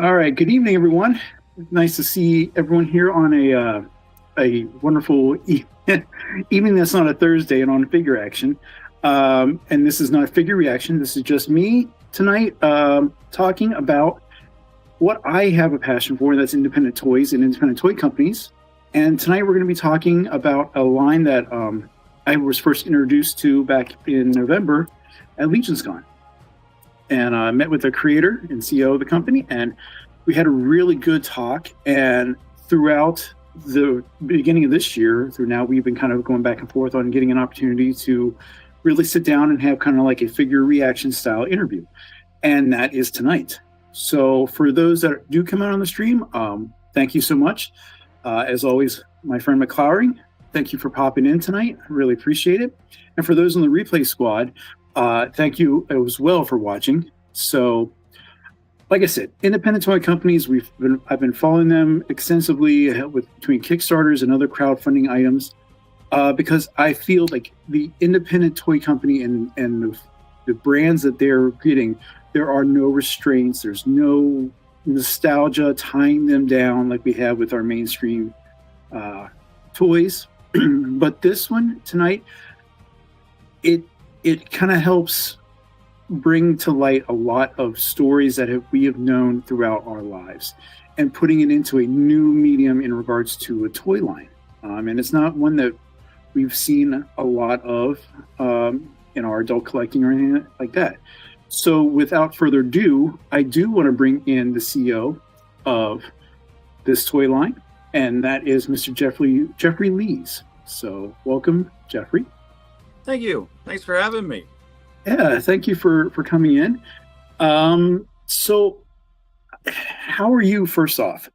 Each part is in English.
All right. Good evening, everyone. Nice to see everyone here on a wonderful evening. That's not a Thursday and on figure action. And this is not a figure reaction. This is just me tonight talking about what I have a passion for. That's independent toys and independent toy companies. And tonight we're going to be talking about a line that I was first introduced to back in November at LegionsCon. And I met with the creator and CEO of the company, and we had a really good talk. And throughout the beginning of this year, through now, we've been kind of going back and forth on getting an opportunity to really sit down and have kind of like a figure reaction style interview. And that is tonight. So for those that do come out on the stream, thank you so much. As always, my friend McClowering, thank you for popping in tonight. I really appreciate it. And for those on the replay squad, thank you as well for watching. So, like I said, independent toy companies, I've been following them extensively between Kickstarters and other crowdfunding items, because I feel like the independent toy company and the brands that they're getting, there are no restraints. There's no nostalgia tying them down like we have with our mainstream toys. But this one tonight, it kind of helps bring to light a lot of stories that we have known throughout our lives and putting it into a new medium in regards to a toy line. And it's not one that we've seen a lot of in our adult collecting or anything like that. So without further ado, I do want to bring in the CEO of this toy line, and that is Mr. Jeffrey Lees. So welcome, Jeffrey. Thank you. Thanks for having me. Yeah, thank you for coming in. So how are you, first off?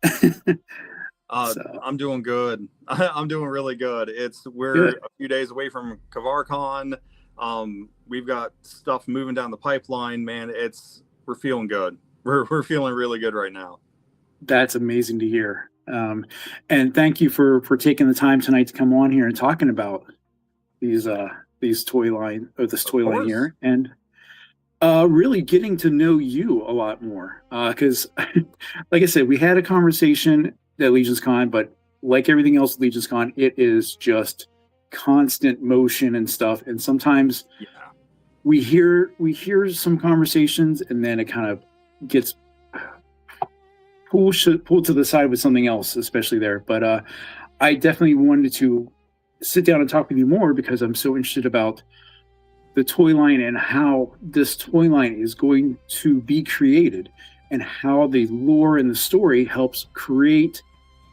I'm doing good. I'm doing really good. We're Good. a few days away from Karvar Kon. We've got stuff moving down the pipeline, man. We're feeling good. We're feeling really good right now. That's amazing to hear. And thank you for taking the time tonight to come on here and talking about this toy line here, and really getting to know you a lot more. Because, like I said, we had a conversation at LegionsCon, but like everything else at LegionsCon, it is just constant motion and stuff. And sometimes we hear some conversations, and then it kind of gets pulled to the side with something else, especially there. But I definitely wanted to sit down and talk with you more because I'm so interested about the toy line and how this toy line is going to be created and how the lore and the story helps created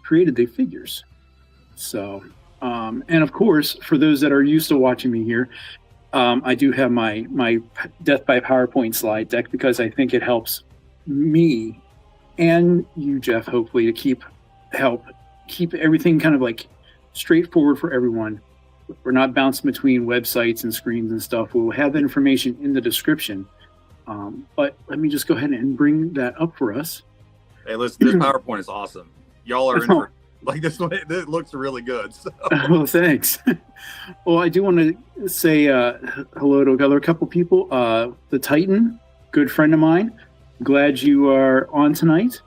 the figures. So, and of course, for those that are used to watching me here, I do have my Death by PowerPoint slide deck because I think it helps me and you, Jeff, hopefully to help keep everything kind of like straightforward for everyone. We're not bouncing between websites and screens and stuff. We'll have that information in the description. But let me just go ahead and bring that up for us. Hey, listen, this PowerPoint is awesome. Y'all are in for like this way. This looks really good. So. Well, thanks. Well, I do want to say hello to a couple people. The Titan, good friend of mine. Glad you are on tonight.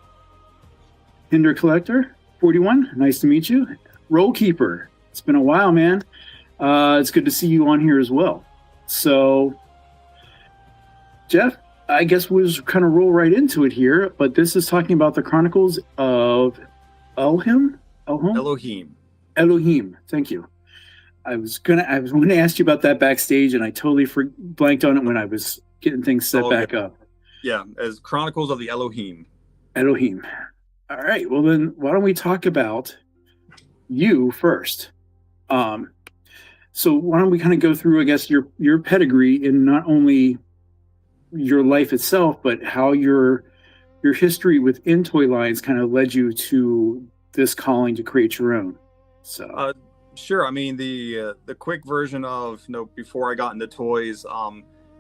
Hinder Collector 41, nice to meet you. Roll Keeper, it's been a while, man. It's good to see you on here as well. So, Jeff, I guess we'll just kind of roll right into it here. But this is talking about the Chronicles of Elohim. Elohim. Thank you. I was gonna ask you about that backstage, and I totally blanked on it when I was getting things set back up. Yeah, as Chronicles of the Elohim. Elohim. All right. Well, then why don't we talk about you first? So why don't we kind of go through, I guess, your pedigree in not only your life itself, but how your history within toy lines kind of led you to this calling to create your own. So sure. I mean, the quick version of before I got into toys,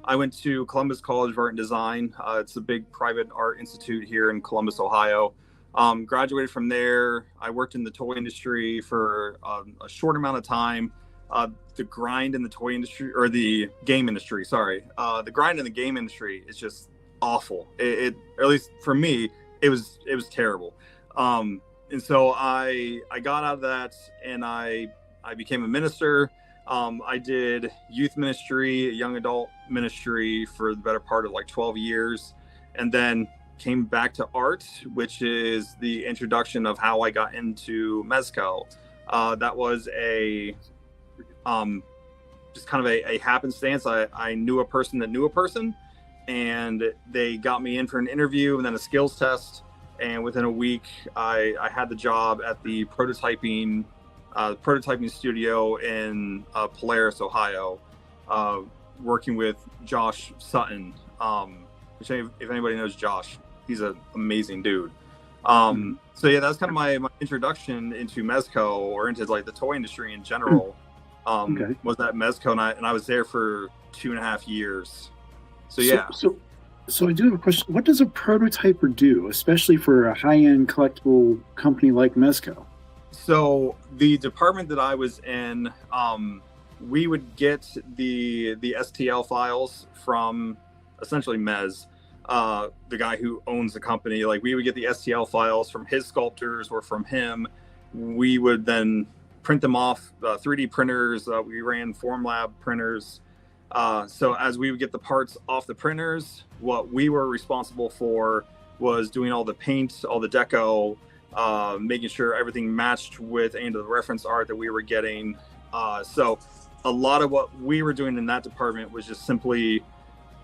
I went to Columbus College of Art and Design. It's a big private art institute here in Columbus, Ohio. Graduated from there. I worked in the toy industry for a short amount of time. The grind in the toy industry, or the game industry, sorry. The grind in the game industry is just awful. Or at least for me, it was terrible. And so I got out of that, and I became a minister. I did youth ministry, young adult ministry for the better part of like 12 years, and then came back to art, which is the introduction of how I got into Mezco. That was just kind of a happenstance. I knew a person that knew a person, and they got me in for an interview and then a skills test. And within a week, I had the job at the prototyping studio in Polaris, Ohio, working with Josh Sutton, which if anybody knows Josh, he's an amazing dude. So yeah, that's kind of my introduction into Mezco, or into like the toy industry in general. Was at Mezco, and I was there for 2.5 years. So yeah. So I do have a question. What does a prototyper do, especially for a high-end collectible company like Mezco? So the department that I was in, we would get the STL files from essentially Mez, the guy who owns the company. Like, we would get the STL files from his sculptors or from him. We would then print them off 3D printers. We ran Formlab printers. So as we would get the parts off the printers, what we were responsible for was doing all the paint, all the deco, making sure everything matched with any of the reference art that we were getting. So a lot of what we were doing in that department was just simply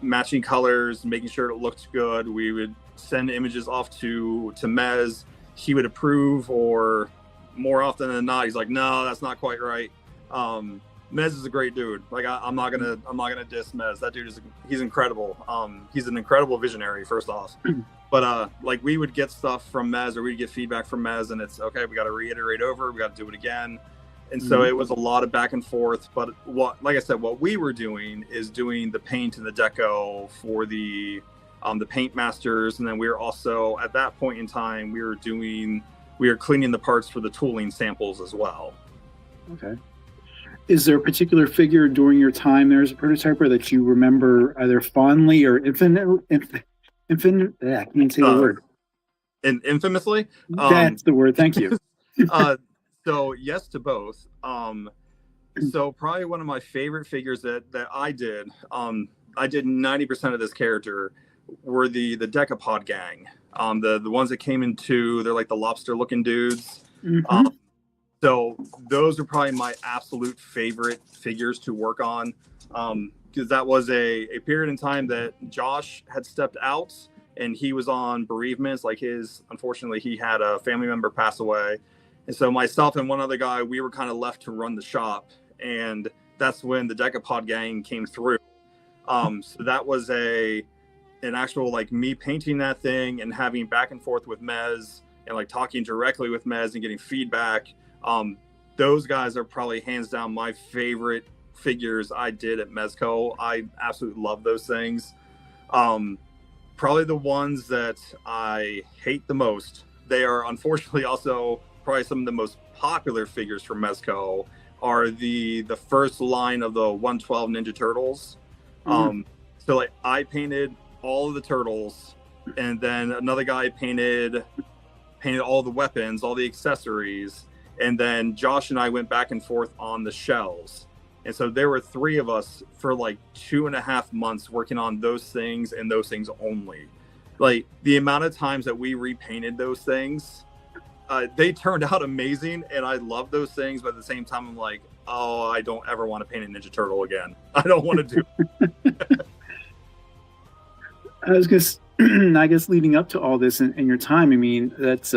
matching colors, making sure it looked good. We would send images off to Mez. He would approve, or more often than not, he's like, no, that's not quite right. Mez is a great dude. Like, I'm not gonna diss Mez. That dude he's incredible. He's an incredible visionary, first off. But like, we would get stuff from Mez, or we'd get feedback from Mez, and it's okay, we got to reiterate over, we got to do it again. And so it was a lot of back and forth. But like I said, what we were doing is doing the paint and the deco for the paint masters, and then we were also, at that point in time, we were cleaning the parts for the tooling samples as well. Okay. Is there a particular figure during your time there as a prototyper that you remember either fondly or I can't say the word. Infamously? That's the word. Thank you. So yes to both. So probably one of my favorite figures that I did 90% of this character were the Decapod gang. The ones that came in two, they're like the lobster looking dudes. Mm-hmm. So those are probably my absolute favorite figures to work on, because that was a period in time that Josh had stepped out, and he was on bereavements. Like, unfortunately, he had a family member pass away. And so myself and one other guy, we were kind of left to run the shop. And that's when the Decapod gang came through. So that was an actual, like, me painting that thing and having back and forth with Mez, and like talking directly with Mez and getting feedback. Those guys are probably hands down my favorite figures I did at Mezco. I absolutely love those things. Probably the ones that I hate the most, they are unfortunately also probably some of the most popular figures from Mezco, are the first line of the 112 Ninja Turtles. So like, I painted all of the turtles, and then another guy painted all the weapons, all the accessories. And then Josh and I went back and forth on the shells. And so there were 3 of us for like 2.5 months working on those things, and those things only. Like, the amount of times that we repainted those things, they turned out amazing, and I love those things. But at the same time, I'm like, oh, I don't ever want to paint a Ninja Turtle again. I don't want to do it. I was just, I guess, leading up to all this in your time, I mean, that's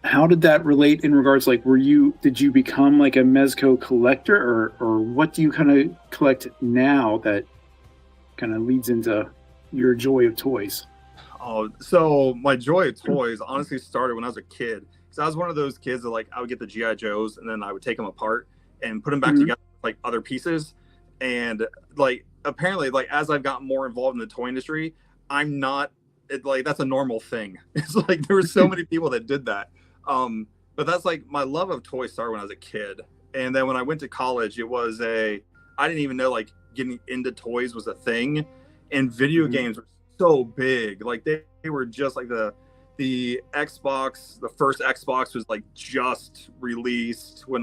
how did that relate in regards, like, did you become like a Mezco collector, or what do you kind of collect now that kind of leads into your joy of toys? Oh, so my joy of toys honestly started when I was a kid. Because I was one of those kids that, like, I would get the G.I. Joes, and then I would take them apart and put them back together with, like, other pieces. And, like, apparently, like, as I've gotten more involved in the toy industry, that's a normal thing. It's like, there were so many people that did that. But that's, like, my love of toys started when I was a kid. And then when I went to college, I didn't even know, like, getting into toys was a thing. And video games were so big. Like they were just like the Xbox, the first Xbox was like just released when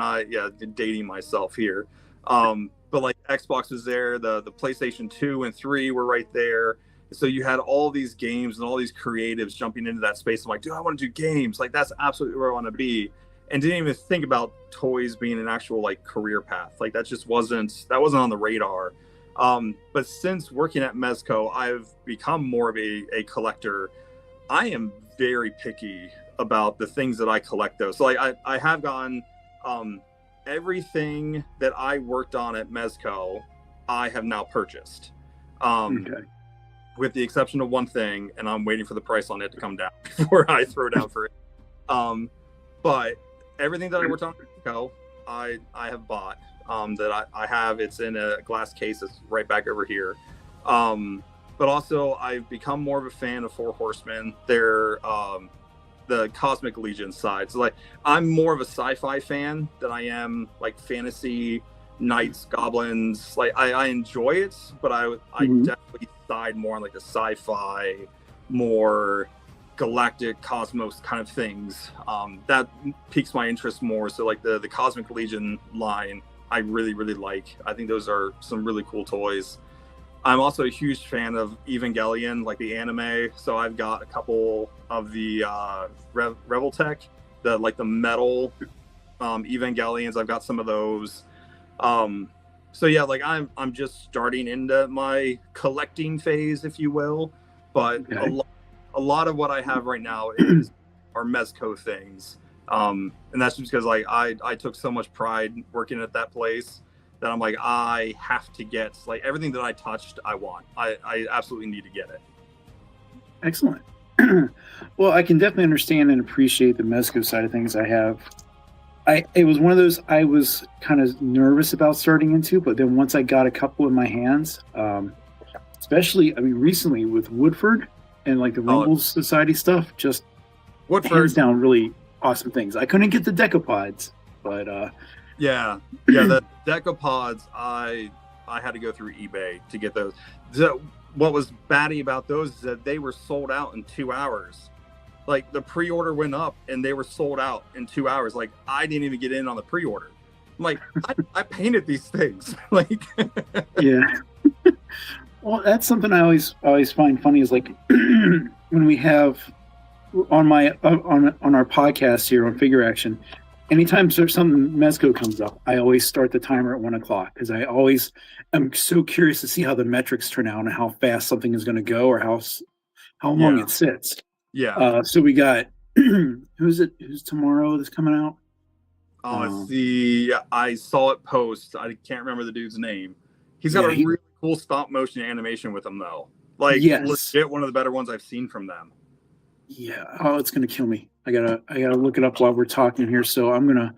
dating myself here. But like Xbox was there, the PlayStation 2 and 3 were right there. So you had all these games and all these creatives jumping into that space. I'm like, dude, I want to do games. Like that's absolutely where I want to be. And didn't even think about toys being an actual like career path. Like that wasn't on the radar. But since working at Mezco, I've become more of a collector. I am very picky about the things that I collect though. So like I have gotten everything that I worked on at Mezco, I have now purchased. Okay. With the exception of one thing, and I'm waiting for the price on it to come down before I throw down for it. But everything that I worked on at Mezco, I have bought. That I have, it's in a glass case that's right back over here. But also I've become more of a fan of Four Horsemen. They're the Cosmic Legion side. So like I'm more of a sci-fi fan than I am like fantasy, knights, goblins. Like I enjoy it, but I definitely side more on like the sci-fi, more galactic cosmos kind of things. That piques my interest more. So like the Cosmic Legion line, I really, really like. I think those are some really cool toys. I'm also a huge fan of Evangelion, like the anime. So I've got a couple of the Rebel Tech, the metal Evangelions. I've got some of those. So yeah, like I'm just starting into my collecting phase, if you will. But okay. a lot of what I have right now are Mezco things. And that's just because like I took so much pride working at that place that I'm like, I have to get like everything that I touched, I want. I absolutely need to get it. Excellent. Well, I can definitely understand and appreciate the Mezco side of things. It was one of those I was kind of nervous about starting into, but then once I got a couple in my hands, especially, I mean, recently with Woodford and like the Rumble Society stuff, just hands down really awesome things. I couldn't get the decapods, but the decapods I had to go through eBay to get those. What was batty about those is that they were sold out in 2 hours. Like the pre-order went up and they were sold out in 2 hours. Like I didn't even get in on the pre-order. I'm like, I painted these things. Like yeah. Well, that's something I always find funny is like when we have on our podcast here on Figure Action, anytime there's something Mezco comes up, I always start the timer at 1 o'clock because I always am so curious to see how the metrics turn out and how fast something is going to go or how long it sits. Yeah. So we got who's tomorrow that's coming out? I saw it post. I can't remember the dude's name. He's got a really cool stop motion animation with him though. Like legit one of the better ones I've seen from them. Yeah. Oh, it's gonna kill me. I gotta look it up while we're talking here. So I'm gonna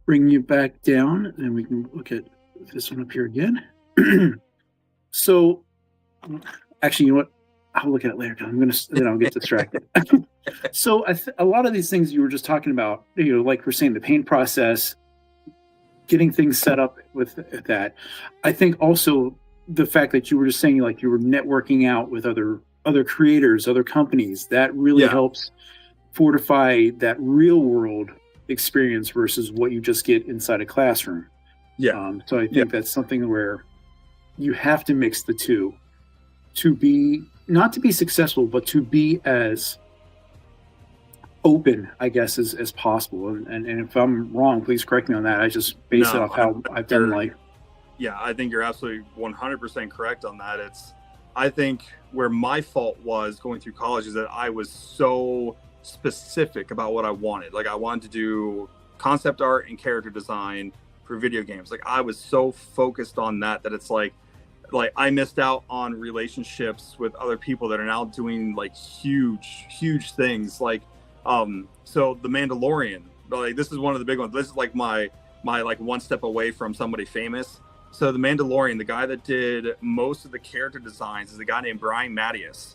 bring you back down and we can look at this one up here again. So actually, you know what? I'll look at it later because then I'll get distracted. So a lot of these things you were just talking about, you know, like we're saying, the paint process, getting things set up with that. I think also the fact that you were just saying like you were networking out with other creators, other companies, that really helps fortify that real world experience versus what you just get inside a classroom. Yeah. So I think that's something where you have to mix the two to be not to be successful, but to be as open, I guess, as possible. And if I'm wrong, please correct me on that. I just base it off how I've done life. Yeah, I think you're absolutely 100% correct on that. I think where my fault was going through college is that I was so specific about what I wanted. Like I wanted to do concept art and character design for video games. Like I was so focused on that it's like I missed out on relationships with other people that are now doing like huge things. Like, so the Mandalorian, like this is one of the big ones. This is like my like one step away from somebody famous. So the Mandalorian, the guy that did most of the character designs is a guy named Brian Mattias.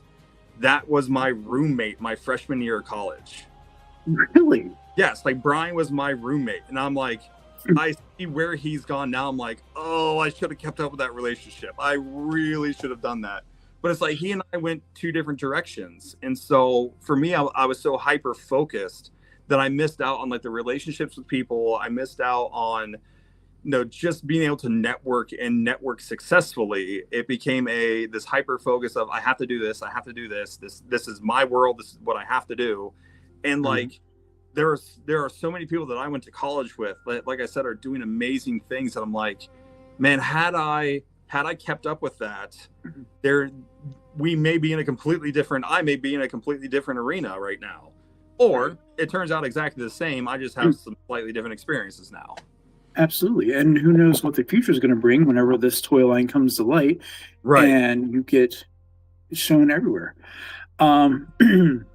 That was my roommate my freshman year of college. Really? Yes. Like Brian was my roommate. And I'm like, I see where he's gone now. I'm like, oh, I should have kept up with that relationship. I really should have done that. But it's like he and I went two different directions. And so for me, I was so hyper focused that I missed out on like the relationships with people. I missed out on, just being able to network successfully. It became this hyper focus of, I have to do this. I have to do this. This is my world. This is what I have to do. And like, there are so many people that I went to college with, like I said, are doing amazing things. And I'm like, man, had I kept up with that, we may be in a completely different, I may be in a completely different arena right now. Or it turns out exactly the same. I just have some slightly different experiences now. Absolutely. And who knows what the future is going to bring whenever this toy line comes to light. Right. And you get shown everywhere. Hitting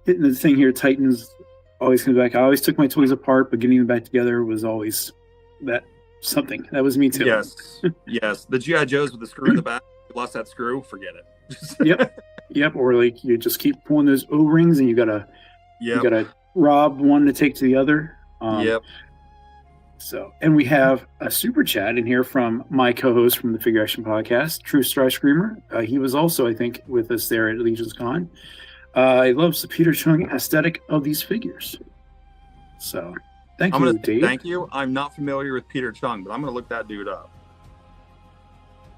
the thing here, Titans always comes back. I always took my toys apart, but getting them back together was always something. That was me too. Yes. Yes. The G.I. Joes with the screw in the back, you lost that screw, forget it. Yep. Or like you just keep pulling those O-rings and you gotta rob one to take to the other. Yep. So, and we have a super chat in here from my co-host from the Figure Action Podcast, True Stry Screamer. He was also, I think, with us there at LegionsCon. He loves the Peter Chung aesthetic of these figures. So, thank you, Dave. Thank you. I'm not familiar with Peter Chung, but I'm going to look that dude up.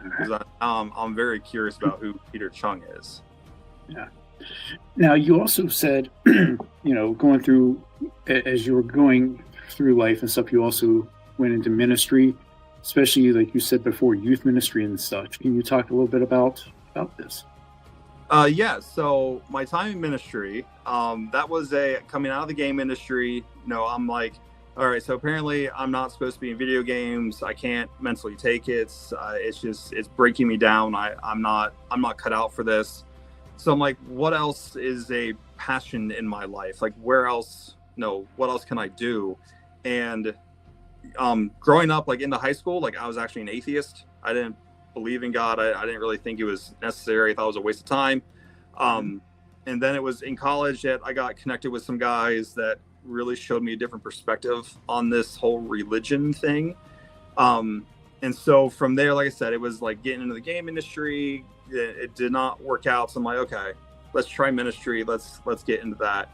Because I'm very curious about who Peter Chung is. Yeah. Now, you also said, going through, as you were going through life and stuff, you also went into ministry, especially like you said before, youth ministry and such. Can you talk a little bit about this? Yeah. So my time in ministry, that was coming out of the game industry. I'm like, all right, so apparently I'm not supposed to be in video games. I can't mentally take it. It's breaking me down. I'm not cut out for this. So I'm like, what else is a passion in my life? Like, what else can I do? And growing up, like into high school, like I was actually an atheist. I didn't believe in God. I didn't really think it was necessary. I thought it was a waste of time. And then it was in college that I got connected with some guys that really showed me a different perspective on this whole religion thing. And so from there, like I said, it was like getting into the game industry. It did not work out. So I'm like, okay, let's try ministry. Let's get into that.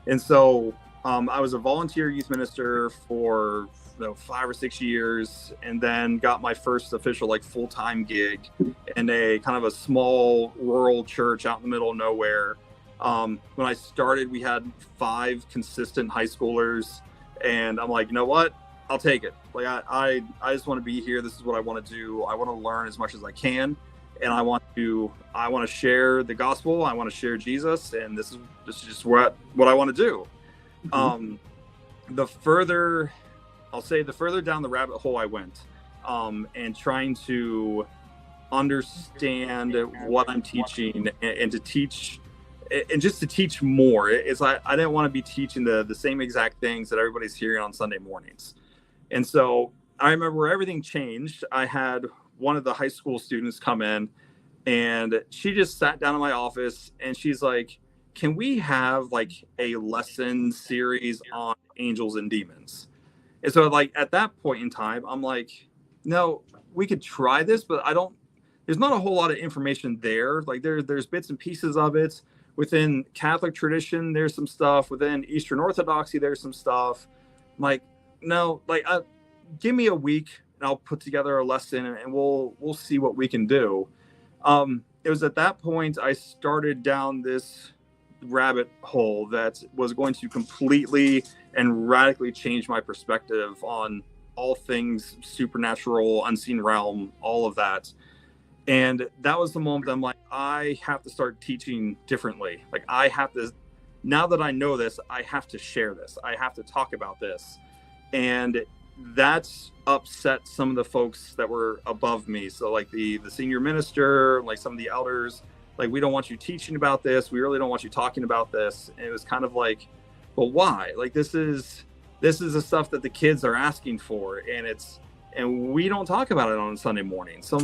And so I was a volunteer youth minister for 5 or 6 years, and then got my first official like full-time gig in a kind of a small rural church out in the middle of nowhere. When I started, we had 5 consistent high schoolers, and I'm like, you know what? I'll take it. Like I just want to be here. This is what I want to do. I want to learn as much as I can, and I want to share the gospel. I want to share Jesus, and this is just what I want to do. Mm-hmm. The further down the rabbit hole I went, and trying to understand what I'm teaching and to teach, and just to teach more. I didn't want to be teaching the same exact things that everybody's hearing on Sunday mornings. And so I remember where everything changed. I had one of the high school students come in, and she just sat down in my office, and she's like, can we have like a lesson series on angels and demons? And so like at that point in time, I'm like, no, we could try this, but there's not a whole lot of information there. Like there's bits and pieces of it within Catholic tradition. There's some stuff within Eastern Orthodoxy. There's some stuff. I'm like, no, like give me a week and I'll put together a lesson and we'll see what we can do. It was at that point I started down this rabbit hole that was going to completely and radically change my perspective on all things supernatural, unseen realm, all of that. And that was the moment I'm like, I have to start teaching differently. Like I have to, now that I know this, I have to share this. I have to talk about this. And that's upset some of the folks that were above me. So like the senior minister, like some of the elders, like, we don't want you teaching about this. We really don't want you talking about this. And it was kind of like, well, why? Like, this is the stuff that the kids are asking for. And we don't talk about it on Sunday morning. So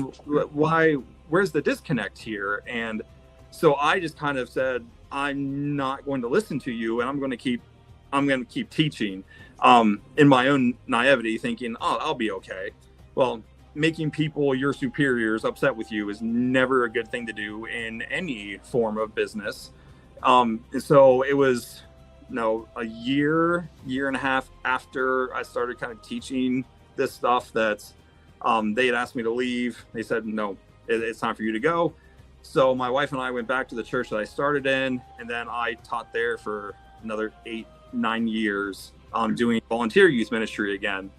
where's the disconnect here? And so I just kind of said, I'm not going to listen to you. And I'm going to keep teaching, in my own naivety, thinking, oh, I'll be okay. Well, making people, your superiors, upset with you is never a good thing to do in any form of business. And so it was, a year and a half after I started kind of teaching this stuff that they had asked me to leave. They said, no, it's time for you to go. So my wife and I went back to the church that I started in, and then I taught there for another 8-9 years, doing volunteer youth ministry again.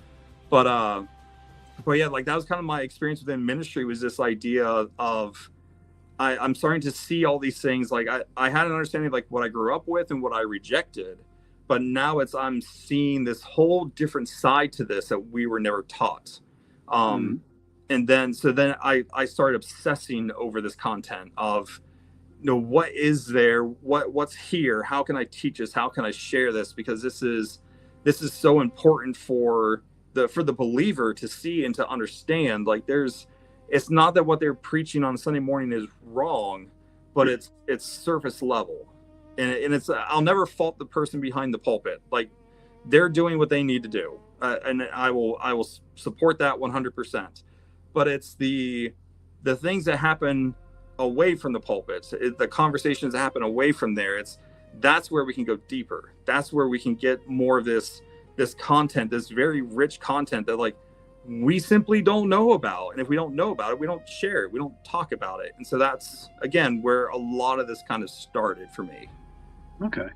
But yeah, like that was kind of my experience within ministry, was this idea of I'm starting to see all these things. Like I had an understanding of like what I grew up with and what I rejected, but now I'm seeing this whole different side to this that we were never taught. And then I started obsessing over this content of, what is there, what's here, how can I teach this, how can I share this, because this is so important for the believer to see and to understand. Like it's not that what they're preaching on Sunday morning is wrong, but it's surface level, and it's I'll never fault the person behind the pulpit. Like they're doing what they need to do, and I will support that 100%. But it's the things that happen away from the pulpits, the conversations that happen away from there. That's where we can go deeper. That's where we can get more of this content, this very rich content that like we simply don't know about. And if we don't know about it, we don't share it. We don't talk about it. And so that's, again, where a lot of this kind of started for me. Okay.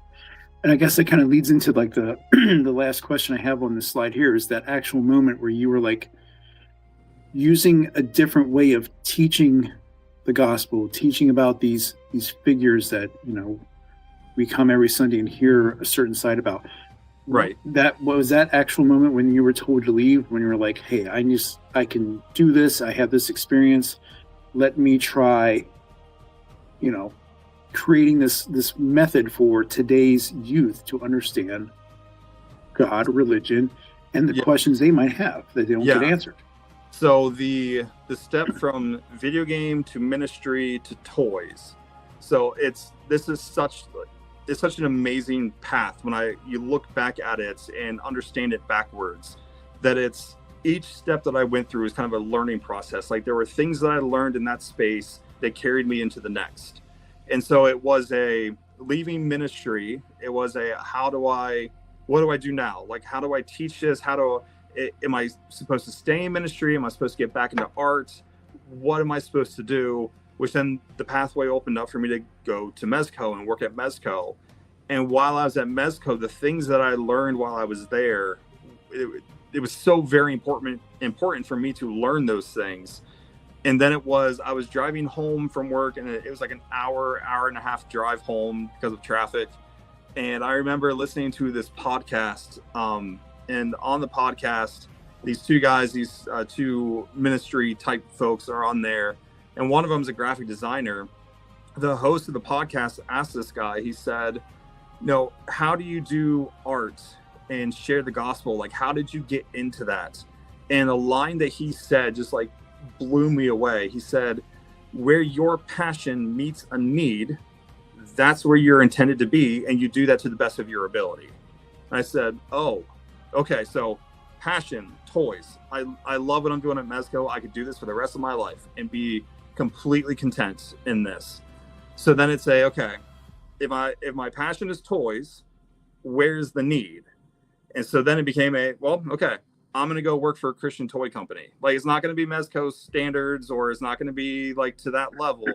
And I guess that kind of leads into like the the last question I have on this slide here, is that actual moment where you were like using a different way of teaching the gospel, teaching about these figures that, we come every Sunday and hear a certain side about. Right. Was that actual moment when you were told to leave, when you were like, hey, I can do this. I have this experience. Let me try, creating this method for today's youth to understand God, religion, and the questions they might have that they don't get answered. So the step from video game to ministry to toys. So it's such an amazing path when you look back at it and understand it backwards, that it's each step that I went through is kind of a learning process. Like there were things that I learned in that space that carried me into the next. And so it was a leaving ministry. It was what do I do now? Like, how do I teach this? Am I supposed to stay in ministry? Am I supposed to get back into art? What am I supposed to do? Which then the pathway opened up for me to go to Mezco and work at Mezco. And while I was at Mezco, the things that I learned while I was there, it was so very important for me to learn those things. And then I was driving home from work, and it was like an hour and a half drive home because of traffic. And I remember listening to this podcast, and on the podcast, these two guys, these two ministry type folks are on there. And one of them is a graphic designer. The host of the podcast asked this guy, he said, how do you do art and share the gospel? Like, how did you get into that? And a line that he said just like blew me away. He said, where your passion meets a need, that's where you're intended to be. And you do that to the best of your ability. And I said, oh, okay. So passion, toys. I love what I'm doing at Mezco. I could do this for the rest of my life and be completely content in this. So then it's okay, if my passion is toys, where's the need? And so then it became okay, I'm going to go work for a Christian toy company. Like, it's not going to be Mezco standards, or it's not going to be like to that level,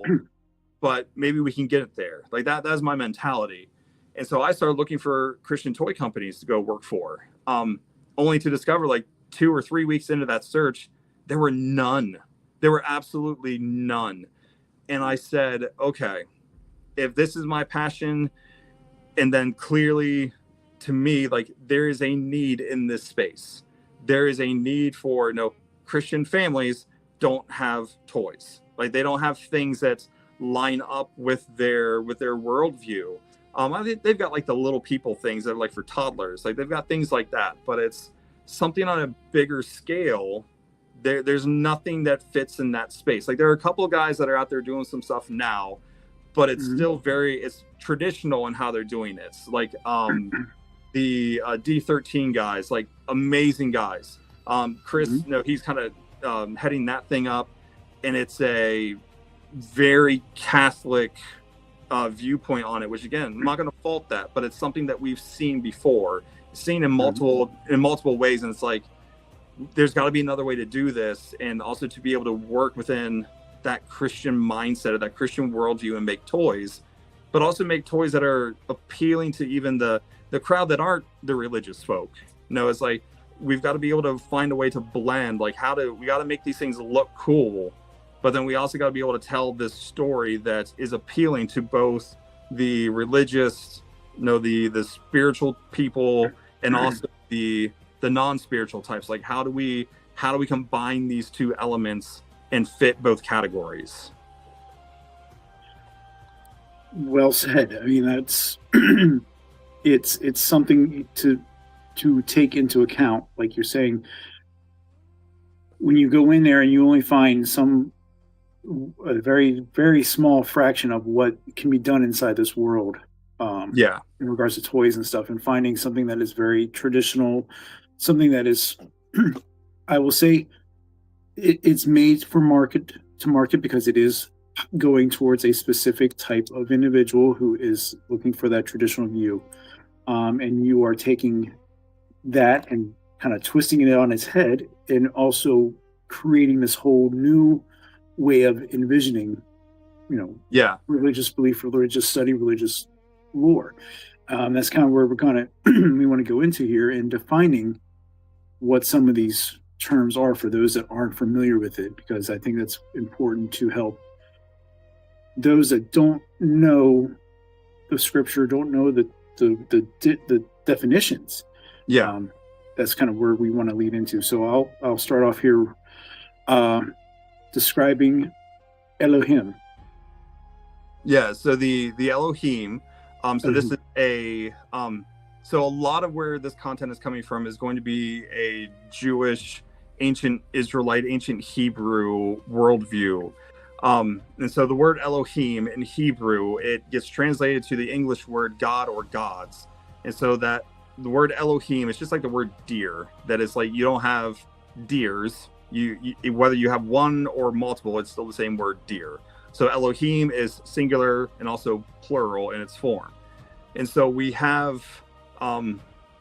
but maybe we can get it there. Like that's my mentality. And so I started looking for Christian toy companies to go work for, only to discover like 2 or 3 weeks into that search, there were none. There were absolutely none. And I said, okay, if this is my passion, and then clearly to me, like, there is a need in this space. There is a need for, Christian families don't have toys. Like, they don't have things that line up with their worldview. I think they've got like the little people things that are like for toddlers. Like, they've got things like that, but it's something on a bigger scale. There's nothing that fits in that space. Like, there are a couple of guys that are out there doing some stuff now, but it's still it's traditional in how they're doing it. Like the D13 guys, like, amazing guys. Chris, he's kind of heading that thing up, and it's a very Catholic viewpoint on it, which again, I'm not going to fault that, but it's something that we've seen before, seen in multiple ways, and it's like there's got to be another way to do this, and also to be able to work within that Christian mindset or that Christian worldview and make toys, but also make toys that are appealing to even the crowd that aren't the religious folk. It's like we've got to be able to find a way to blend, like we got to make these things look cool, but then we also got to be able to tell this story that is appealing to both the religious, the spiritual people, and also the non-spiritual types. Like how do we combine these two elements and fit both categories? Well said. I mean, that's it's something to take into account. Like you're saying, when you go in there and you only find a very, very small fraction of what can be done inside this world, in regards to toys and stuff, and finding something that is very traditional, something that is, I will say, it's made for market because it is going towards a specific type of individual who is looking for that traditional view, and you are taking that and kind of twisting it on its head, and also creating this whole new way of envisioning, religious belief, religious study, religious lore. That's kind of where we want to go into here, and defining what some of these terms are for those that aren't familiar with it, because I think that's important to help those that don't know the scripture, don't know the definitions. That's kind of where we want to lead into. So I'll start off here describing Elohim. So the Elohim, this is so a lot of where this content is coming from is going to be a Jewish, ancient Israelite, ancient Hebrew worldview. And so the word Elohim in Hebrew, it gets translated to the English word God or gods. And so that the word Elohim is just like the word deer. That is like, you don't have deers. You whether you have one or multiple, it's still the same word, deer. So Elohim is singular and also plural in its form. And so we have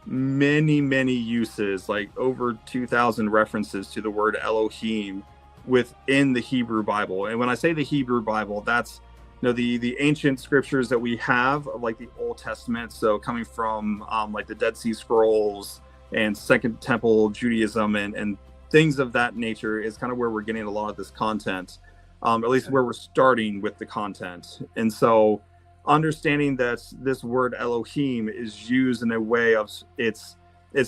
many uses, like over 2,000 references to the word Elohim within the Hebrew Bible. And when I say the Hebrew Bible, that's the ancient scriptures that we have, like the Old Testament, so coming from like the Dead Sea Scrolls and Second Temple Judaism and things of that nature is kind of where we're getting a lot of this content, at least where we're starting with the content. And so understanding that this word Elohim is used in a way of it's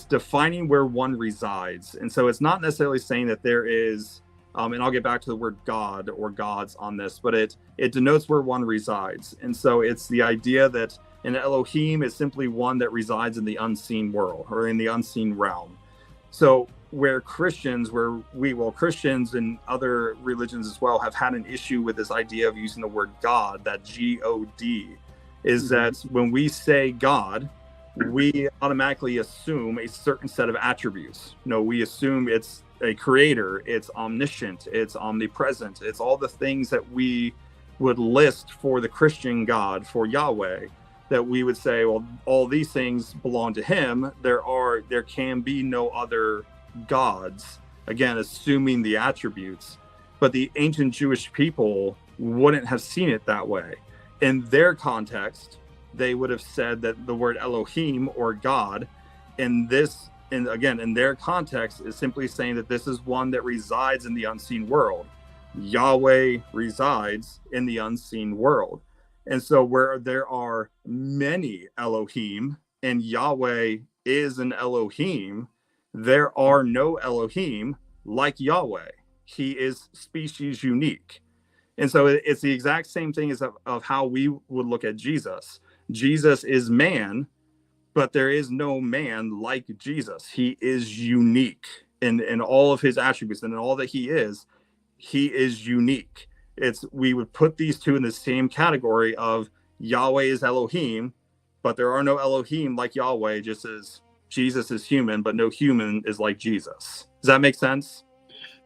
defining where one resides. And so it's not necessarily saying that there is and I'll get back to the word God or gods on this, but it denotes where one resides. And so it's the idea that an Elohim is simply one that resides in the unseen world or in the unseen realm. So where Christians and other religions as well have had an issue with this idea of using the word God, that G-O-D, is that when we say God, we automatically assume a certain set of attributes. We assume it's a creator, it's omniscient, it's omnipresent, it's all the things that we would list for the Christian God, for Yahweh, that we would say, well, all these things belong to him. There can be no other gods, again, assuming the attributes. But the ancient Jewish people wouldn't have seen it that way. In their context, they would have said that the word Elohim or God in their context is simply saying that this is one that resides in the unseen world. Yahweh resides in the unseen world. And so where there are many Elohim and Yahweh is an Elohim, there are no Elohim like Yahweh. He is species unique. And so it's the exact same thing as of how we would look at Jesus. Jesus is man, but there is no man like Jesus. He is unique in all of his attributes and in all that he is unique. We would put these two in the same category of Yahweh is Elohim, but there are no Elohim like Yahweh, just as Jesus is human, but no human is like Jesus. Does that make sense?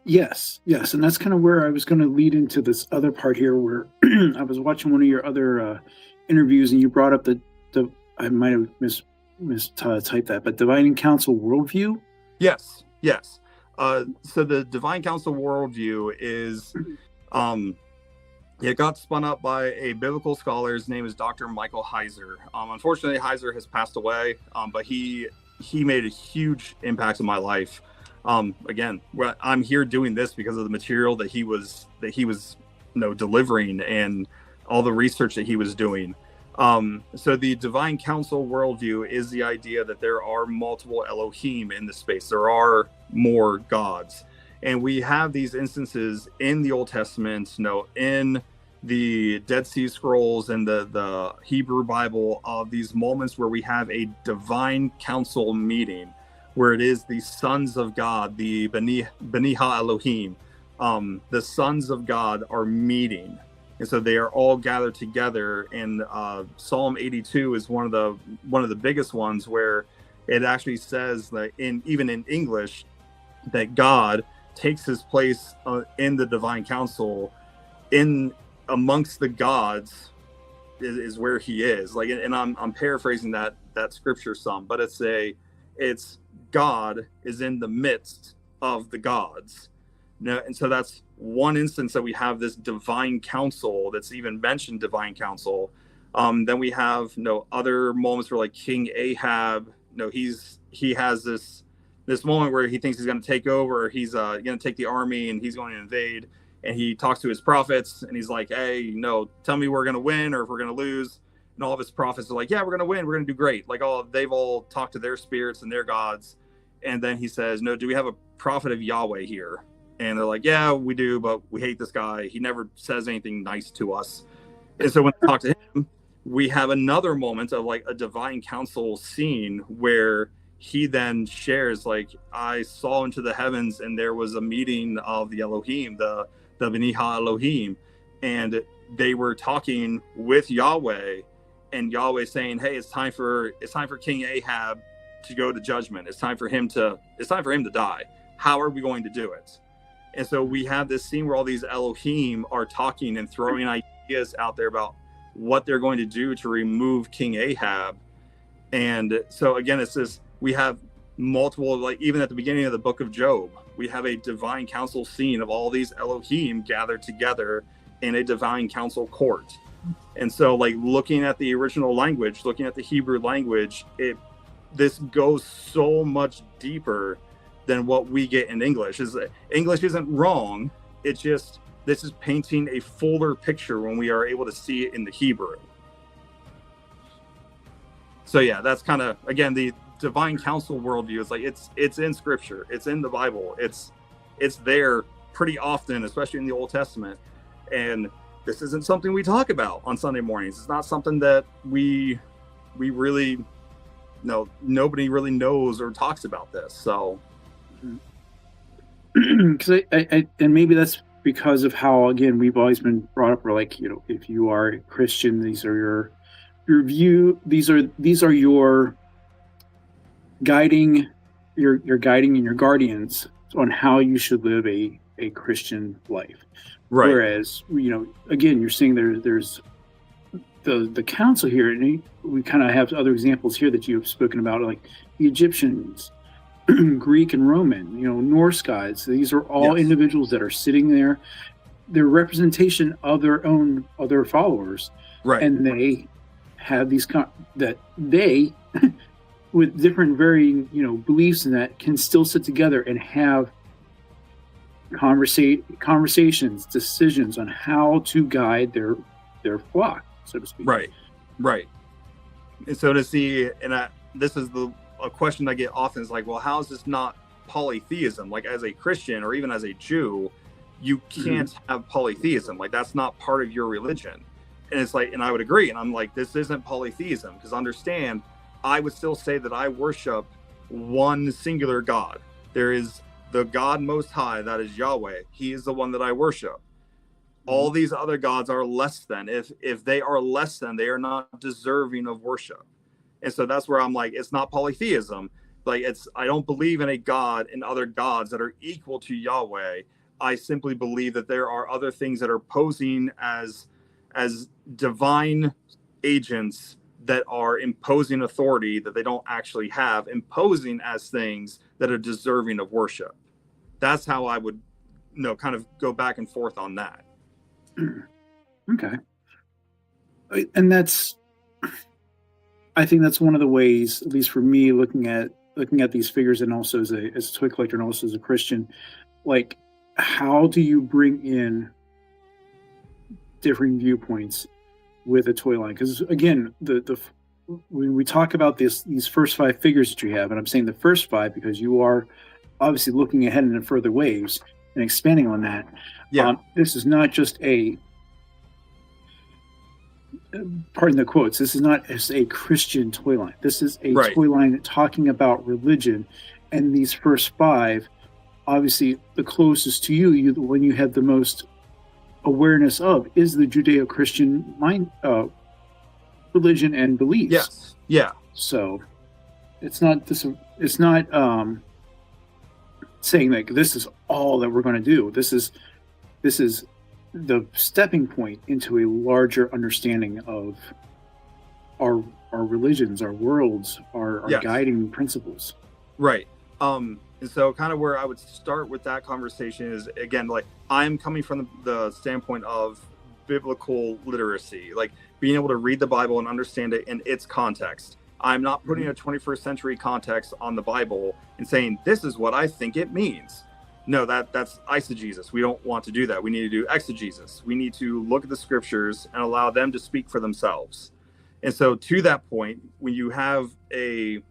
Yes, yes, and that's kind of where I was going to lead into this other part here, where I was watching one of your other interviews, and you brought up the I might have mistyped that, but Divine Council worldview. Yes, yes. So the Divine Council worldview is, it got spun up by a biblical scholar. His name is Dr. Michael Heiser. Unfortunately, Heiser has passed away, but he made a huge impact in my life. Again, I'm here doing this because of the material that he was delivering, and all the research that he was doing. So the Divine Council worldview is the idea that there are multiple Elohim in the space. There are more gods. And we have these instances in the Old Testament, in the Dead Sea Scrolls and the Hebrew Bible, of these moments where we have a divine council meeting, where it is the sons of God, the B'ni Elohim, the sons of God are meeting. And so they are all gathered together. And Psalm 82 is one of the biggest ones, where it actually says that even in English, that God takes his place in the divine council, in amongst the gods is where he is. Like, and I'm paraphrasing that scripture some, but it's God is in the midst of the gods. And so that's one instance that we have this divine council that's even mentioned, divine council. Then we have other moments where, like, King Ahab, he has this moment where he thinks he's going to take over. He's going to take the army, and he's going to invade. And he talks to his prophets, and he's like, hey, tell me we're going to win or if we're going to lose. And all of his prophets are like, yeah, we're going to win. We're going to do great. Like, they've all talked to their spirits and their gods. And then he says, no, do we have a prophet of Yahweh here? And they're like, yeah, we do, but we hate this guy. He never says anything nice to us. And so when I talk to him, we have another moment of, like, a divine council scene where he then shares, like, I saw into the heavens, and there was a meeting of the Elohim, the B'ni Elohim, and they were talking with Yahweh, and Yahweh saying, hey, it's time for King Ahab to go to judgment. It's time for him to die. How are we going to do it? And so we have this scene where all these Elohim are talking and throwing ideas out there about what they're going to do to remove King Ahab. And so again, it's this, we have multiple, like, even at the beginning of the book of Job, we have a divine council scene of all these Elohim gathered together in a divine council court. And so, like, looking at the original language, looking at the Hebrew language, this goes so much deeper than what we get in English. English isn't wrong. It's just, this is painting a fuller picture when we are able to see it in the Hebrew. So yeah, that's kind of, again, the divine council worldview is like, it's in scripture, it's in the Bible, it's there pretty often, especially in the Old Testament. And this isn't something we talk about on Sunday mornings. It's not something that we really, nobody really knows or talks about this. So because I and maybe that's because of how, again, we've always been brought up, where, like, if you are a Christian, these are your view, these are your guiding, your guiding and your guardians on how you should live a Christian life. Right. Whereas, again, you're seeing there's the council here, and we kind of have other examples here that you have spoken about, like the Egyptians, Greek and Roman, Norse gods. These are all individuals that are sitting there. They're representation of their followers, right? And they have these that they with different varying beliefs, and that can still sit together and have conversations, decisions on how to guide their flock, so to speak. Right. And so to see, and this is a question I get often, is like, well, how is this not polytheism? Like, as a Christian or even as a Jew, you can't have polytheism. Like, that's not part of your religion. And it's like, and I would agree. And I'm like, this isn't polytheism, because understand, I would still say that I worship one singular God. There is the God Most High, that is Yahweh. He is the one that I worship. All these other gods are less than. If they are less than, they are not deserving of worship. And so that's where I'm like, it's not polytheism. like I don't believe in a god and other gods that are equal to Yahweh. I simply believe that there are other things that are posing as divine agents that are imposing authority that they don't actually have, imposing as things that are deserving of worship. That's how I would, kind of go back and forth on that. Okay. And I think that's one of the ways, at least for me, looking at these figures, and also as a toy collector and also as a Christian, like, how do you bring in differing viewpoints with a toy line? Because again, when we talk about these first 5 figures that you have, and I'm saying the first 5 because you are obviously looking ahead in further waves and expanding on that. Yeah. This is not just pardon the quotes, this is not as a Christian toy line. This is a toy line talking about religion. And these first 5, obviously the closest to you, the one you have the most awareness of, is the Judeo-Christian religion and beliefs. Yes. Yeah. So it's not saying like this is all that we're going to do. This is the stepping point into a larger understanding of our religions, our worlds, our guiding principles. Right. And so kind of where I would start with that conversation is, again, like, I'm coming from the standpoint of biblical literacy, like being able to read the Bible and understand it in its context. I'm not putting a 21st century context on the Bible and saying, this is what I think it means. No, that's eisegesis. We don't want to do that. We need to do exegesis. We need to look at the scriptures and allow them to speak for themselves. And so to that point, when you have a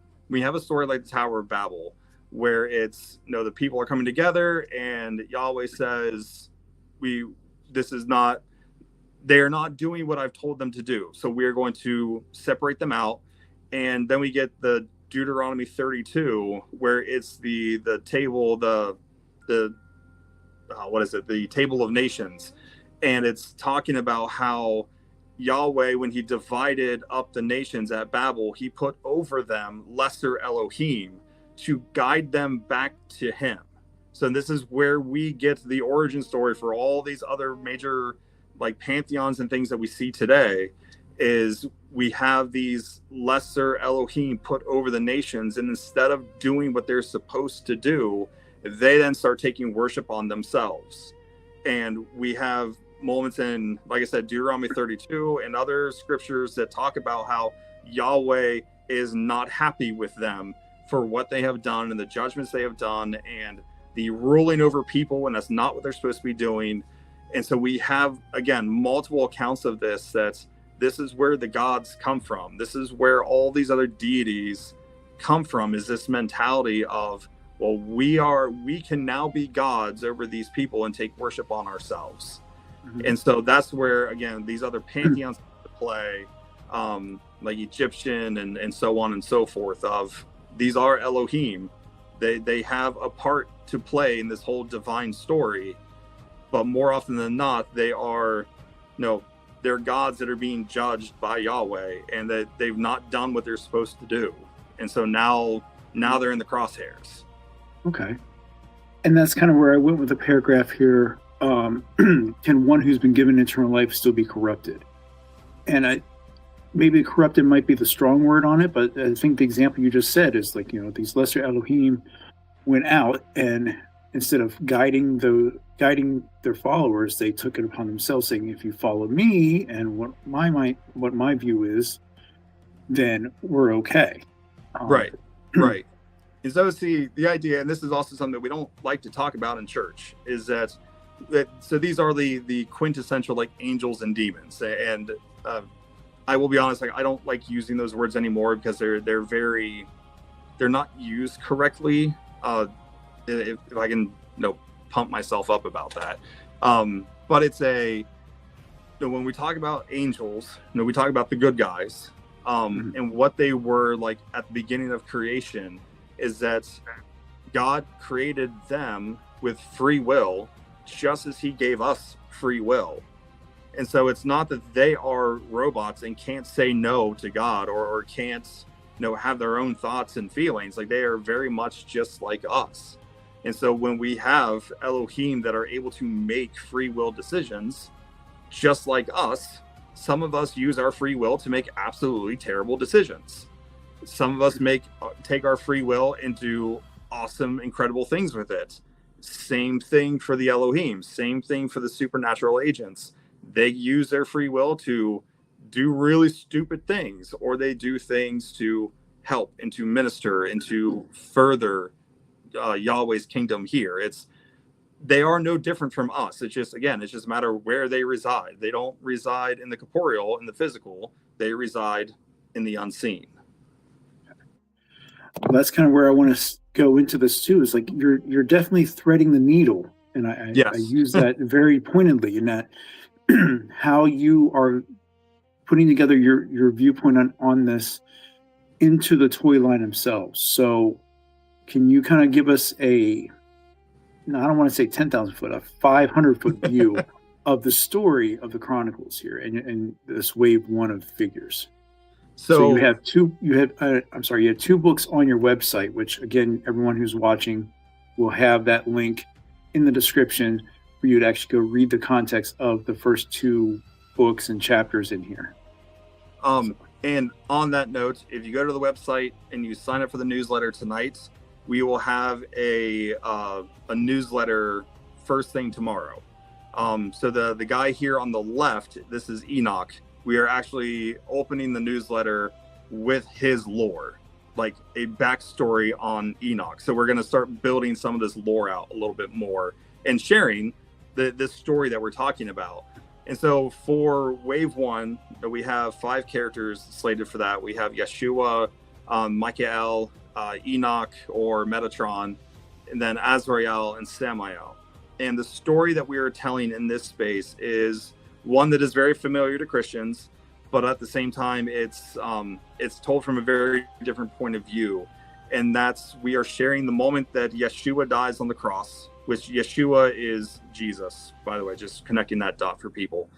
story like the Tower of Babel, where it's, the people are coming together and Yahweh says, they are not doing what I've told them to do. So we're going to separate them out. And then we get the Deuteronomy 32, where it's the table, the table of nations. And it's talking about how Yahweh, when he divided up the nations at Babel, he put over them lesser Elohim to guide them back to him. So this is where we get the origin story for all these other major like pantheons and things that we see today, is we have these lesser Elohim put over the nations, and instead of doing what they're supposed to do, they then start taking worship on themselves. And we have moments in, like I said, Deuteronomy 32 and other scriptures that talk about how Yahweh is not happy with them for what they have done and the judgments they have done and the ruling over people when that's not what they're supposed to be doing. And so we have, again, multiple accounts of this, that this is where the gods come from. This is where all these other deities come from, is this mentality of, well, we can now be gods over these people and take worship on ourselves. Mm-hmm. And so that's where, again, these other pantheons play, like Egyptian and so on and so forth, of these are Elohim. They have a part to play in this whole divine story, but more often than not, they are, they're gods that are being judged by Yahweh, and that they've not done what they're supposed to do. And so now they're in the crosshairs. Okay. And that's kind of where I went with the paragraph here. Can one who's been given eternal life still be corrupted? And maybe corrupted might be the strong word on it, but I think the example you just said is like, these lesser Elohim went out, and instead of guiding their followers, they took it upon themselves, saying, if you follow me and what my view is, then we're okay. Right. And so the idea, and this is also something that we don't like to talk about in church, is that so these are the quintessential like angels and demons. And I will be honest, like, I don't like using those words anymore because they're not used correctly. If I can pump myself up about that. But it's when we talk about angels, we talk about the good guys, and what they were like at the beginning of creation, is that God created them with free will, just as he gave us free will. And so it's not that they are robots and can't say no to God, or can't have their own thoughts and feelings. Like, they are very much just like us. And so when we have Elohim that are able to make free will decisions, just like us, some of us use our free will to make absolutely terrible decisions. Some of us take our free will and do awesome, incredible things with it. Same thing for the Elohim. Same thing for the supernatural agents. They use their free will to do really stupid things, or they do things to help and to minister and to further Yahweh's kingdom here. They are no different from us. It's just a matter of where they reside. They don't reside in the corporeal, in the physical. They reside in the unseen. Well, that's kind of where I want to go into this too. Is like you're definitely threading the needle, and I use that very pointedly in that how you are putting together your viewpoint on this into the toy line themselves. So can you kind of give us I don't want to say 10,000 foot, a 500-foot view of the story of the Chronicles here and this wave one of figures? So you have two books on your website, which again, everyone who's watching will have that link in the description for you to actually go read the context of the first two books and chapters in here. And on that note, if you go to the website and you sign up for the newsletter tonight, we will have a newsletter first thing tomorrow. So the guy here on the left, this is Enoch. We are actually opening the newsletter with his lore, like a backstory on Enoch. So we're going to start building some of this lore out a little bit more and sharing this story that we're talking about. And so for wave one, we have 5 characters slated for that. We have Yeshua, Mikha'el, Enoch or Metatron, and then Azra'el and Samael. And the story that we are telling in this space is one that is very familiar to Christians, but at the same time, it's told from a very different point of view. And that's, we are sharing the moment that Yeshua dies on the cross, which Yeshua is Jesus, by the way, just connecting that dot for people.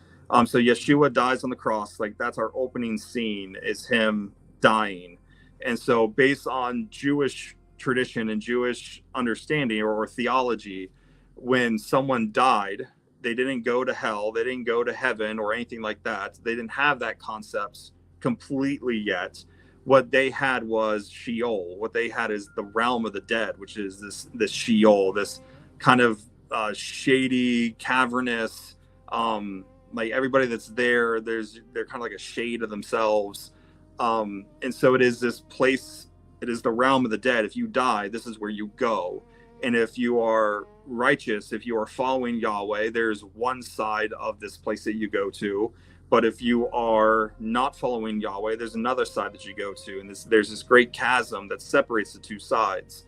So Yeshua dies on the cross, like that's our opening scene, is him dying. And so based on Jewish tradition and Jewish understanding or theology, when someone died, they didn't go to hell, they didn't go to heaven or anything like that. They didn't have that concept completely yet. What they had was Sheol. What they had is the realm of the dead, which is this Sheol, this kind of shady, cavernous, like everybody that's there, they're kind of like a shade of themselves. And so it is this place, it is the realm of the dead. If you die, this is where you go. And if you are righteous, if you are following Yahweh, there's one side of this place that you go to. But if you are not following Yahweh, there's another side that you go to. And there's this great chasm that separates the two sides.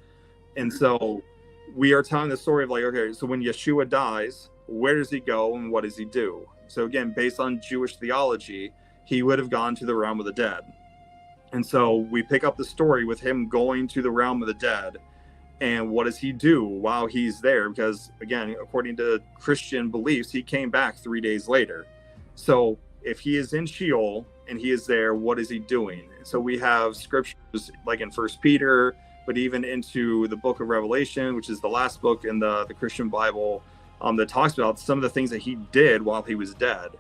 And so we are telling the story of like, okay, so when Yeshua dies, where does he go and what does he do? So again, based on Jewish theology, he would have gone to the realm of the dead. And so we pick up the story with him going to the realm of the dead. And what does he do while he's there? Because again, according to Christian beliefs, he came back 3 days later. So if he is in Sheol and he is there, what is he doing? So we have scriptures like in 1 Peter, but even into the book of Revelation, which is the last book in the Christian Bible, that talks about some of the things that he did while he was dead.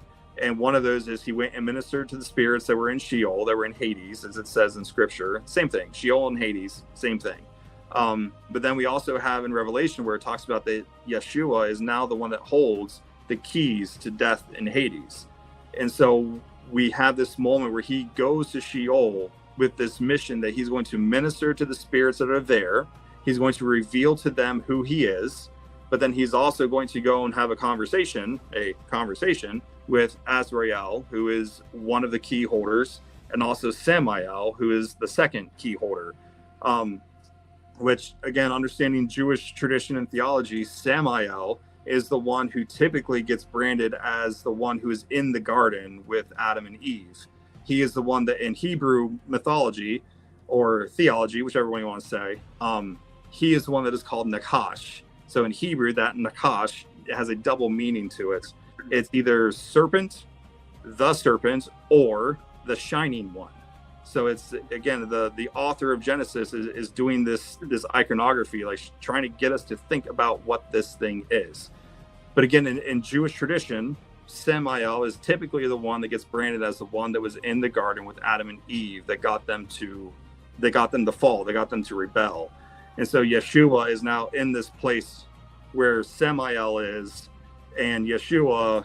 And one of those is he went and ministered to the spirits that were in Sheol, that were in Hades, as it says in scripture. Same thing, Sheol and Hades, same thing. But then we also have in Revelation where it talks about that Yeshua is now the one that holds the keys to death and Hades. And so we have this moment where he goes to Sheol with this mission that he's going to minister to the spirits that are there. He's going to reveal to them who he is, but then he's also going to go and have a conversation with Azra'el, who is one of the key holders, and also Samael, who is the second key holder. Which, again, understanding Jewish tradition and theology, Samael is the one who typically gets branded as the one who is in the garden with Adam and Eve. He is the one that in Hebrew mythology or theology, whichever one you want to say, he is the one that is called Nakash. So in Hebrew, that Nakash has a double meaning to it. It's either serpent, the serpent, or the shining one. So it's, again, the author of Genesis is doing this iconography, like trying to get us to think about what this thing is. But again, in Jewish tradition, Samael is typically the one that gets branded as the one that was in the garden with Adam and Eve that got them to fall, they got them to rebel. And so Yeshua is now in this place where Samael is, and Yeshua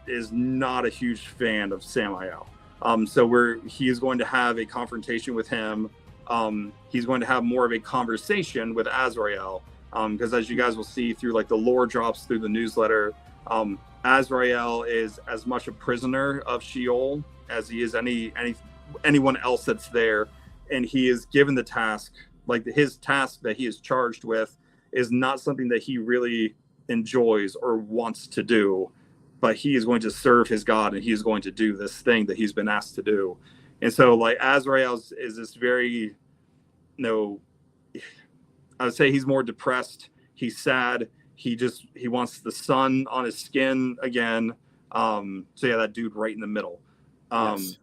is not a huge fan of Samael. So he is going to have a confrontation with him. He's going to have more of a conversation with Azra'el, because as you guys will see through like the lore drops through the newsletter, Azra'el is as much a prisoner of Sheol as he is anyone else that's there, and he is given the task, like his task that he is charged with is not something that he really enjoys or wants to do, but he is going to serve his God, and he is going to do this thing that he's been asked to do. And so like Azra'el is this very, I would say he's more depressed. He's sad. He wants the sun on his skin again. So yeah, that dude right in the middle. Yes.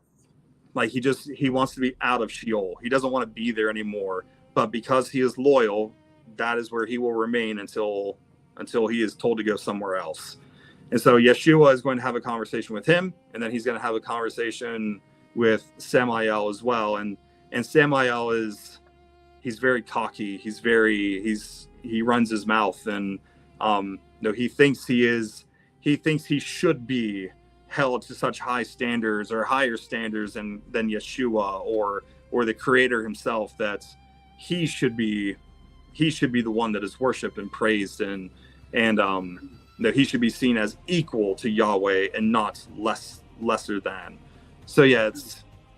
Like he wants to be out of Sheol. He doesn't want to be there anymore, but because he is loyal, that is where he will remain until he is told to go somewhere else. And so Yeshua is going to have a conversation with him, and then he's going to have a conversation with Samael as well. And Samael he's very cocky. He runs his mouth, and he thinks he should be held to such high standards or higher standards than Yeshua or the creator himself, that he should be the one that is worshiped and praised, and he should be seen as equal to Yahweh and not lesser than. So yeah,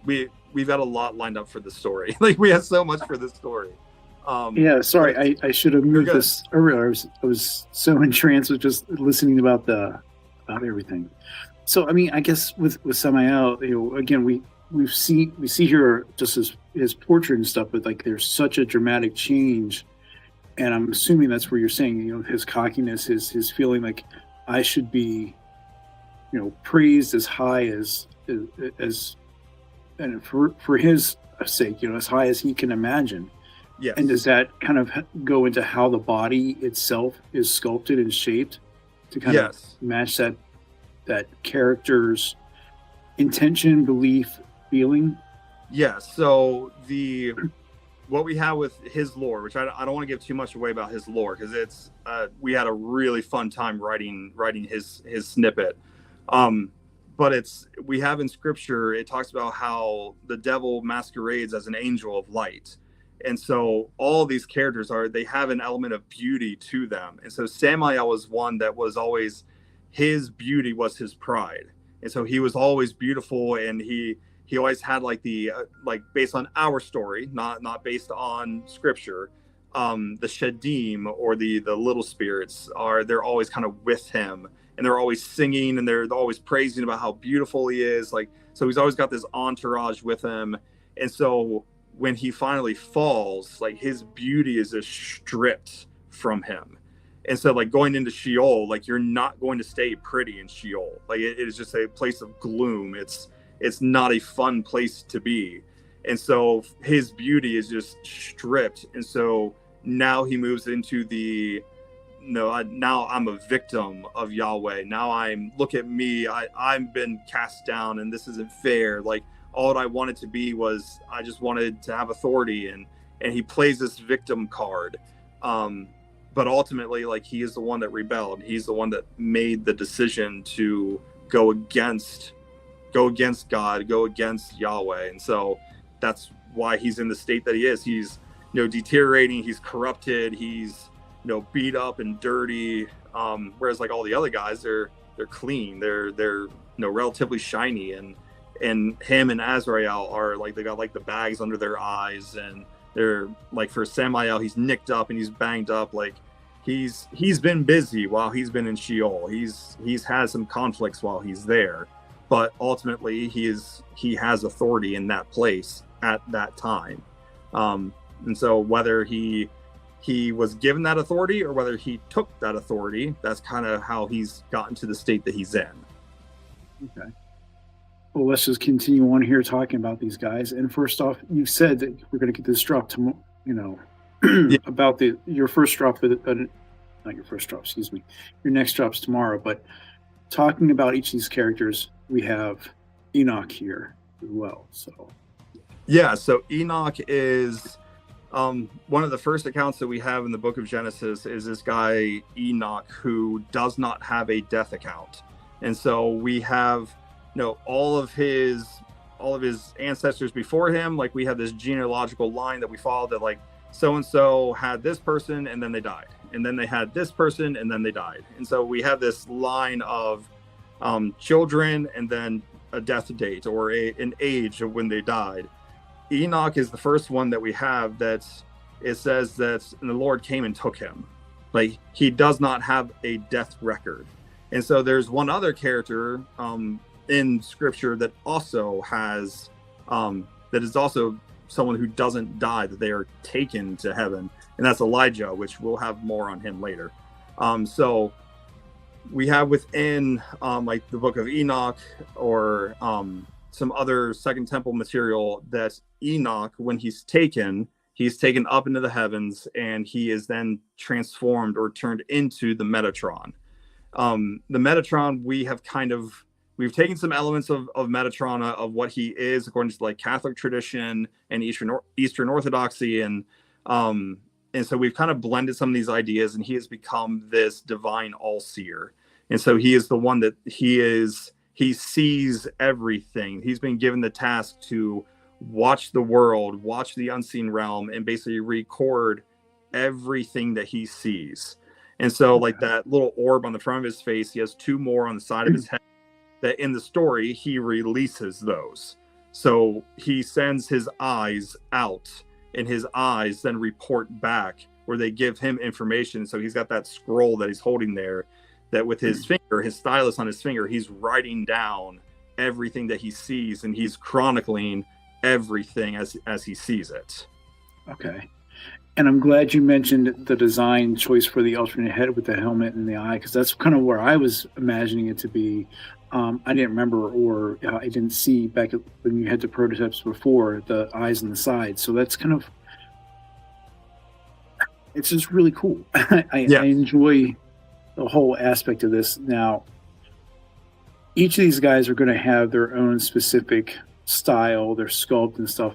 we've got a lot lined up for the story. Like we have so much for this story. Yeah, sorry, I should have moved this earlier. I was so entranced with just listening about everything. So I mean, I guess with Samael, again, we see here just his portrait and stuff, but like there's such a dramatic change, and I'm assuming that's where you're saying, his cockiness, his feeling like I should be, praised as high as and for his sake, as high as he can imagine. Yes. And does that kind of go into how the body itself is sculpted and shaped to kind of match that character's intention, belief, feeling? Yeah. So what we have with his lore, which I don't want to give too much away about his lore, because we had a really fun time writing his snippet. But we have in scripture, it talks about how the devil masquerades as an angel of light. And so all these characters they have an element of beauty to them. And so Samael was one that was always, his beauty was his pride. And so he was always beautiful, and he always had like based on our story, not based on scripture, the Shadim or the little spirits they're always kind of with him, and they're always singing, and they're always praising about how beautiful he is. Like, so he's always got this entourage with him. And so when he finally falls, like his beauty is just stripped from him. And so like going into Sheol, like you're not going to stay pretty in Sheol. Like it is just a place of gloom. It's not a fun place to be. And so his beauty is just stripped. And so now he moves into now I'm a victim of Yahweh. Now look at me. I've been cast down, and this isn't fair. Like all I wanted to be was, I just wanted to have authority, and he plays this victim card. But ultimately, like, he is the one that rebelled. He's the one that made the decision to go against God, go against Yahweh. And so that's why he's in the state that he is. He's, deteriorating. He's corrupted. He's, beat up and dirty. Whereas like all the other guys, they're clean. They're relatively shiny. And him and Azra'el are like, they got like the bags under their eyes, and they're like, for Samael, he's nicked up and he's banged up. Like he's been busy while he's been in Sheol. He's had some conflicts while he's there, but ultimately he has authority in that place at that time. And so whether he was given that authority or whether he took that authority, that's kind of how he's gotten to the state that he's in. Okay. Well, let's just continue on here talking about these guys. And first off, you said that we're going to get this drop tomorrow. Yeah. About your first drop, not your first drop, excuse me. Your next drop's tomorrow. But talking about each of these characters, we have Enoch here as well. So Yeah, so Enoch is one of the first accounts that we have in the book of Genesis is this guy Enoch who does not have a death account. And so we have all of his ancestors before him. Like we have this genealogical line that we follow that like so and so had this person and then they died, and then they had this person and then they died. And so we have this line of children and then a death date or an age of when they died. Enoch is the first one that we have that it says that the Lord came and took him. Like he does not have a death record. And so there's one other character in scripture that also has that is also someone who doesn't die, that they are taken to heaven, and that's Elijah, which we'll have more on him later. So we have within like the book of Enoch or some other Second Temple material that Enoch, when he's taken up into the heavens, and he is then transformed or turned into the Metatron. The Metatron, we've taken some elements of Metatron, of what he is according to like Catholic tradition and Eastern Orthodoxy, and so we've kind of blended some of these ideas, and he has become this divine all-seer. And so he is the one that he sees everything. He's been given the task to watch the world, watch the unseen realm, and basically record everything that he sees. And so like that little orb on the front of his face, he has two more on the side of his head that in the story he releases those. So he sends his eyes out, and his eyes then report back where they give him information. So he's got that scroll that he's holding there, that with his finger, his stylus on his finger, he's writing down everything that he sees, and he's chronicling everything as he sees it. Okay. And I'm glad you mentioned the design choice for the alternate head with the helmet and the eye, because that's kind of where I was imagining it to be. I didn't remember, or I didn't see back when you had the prototypes before, the eyes on the side. So that's kind of, it's just really cool. I enjoy the whole aspect of this. Now, each of these guys are going to have their own specific style, their sculpt and stuff.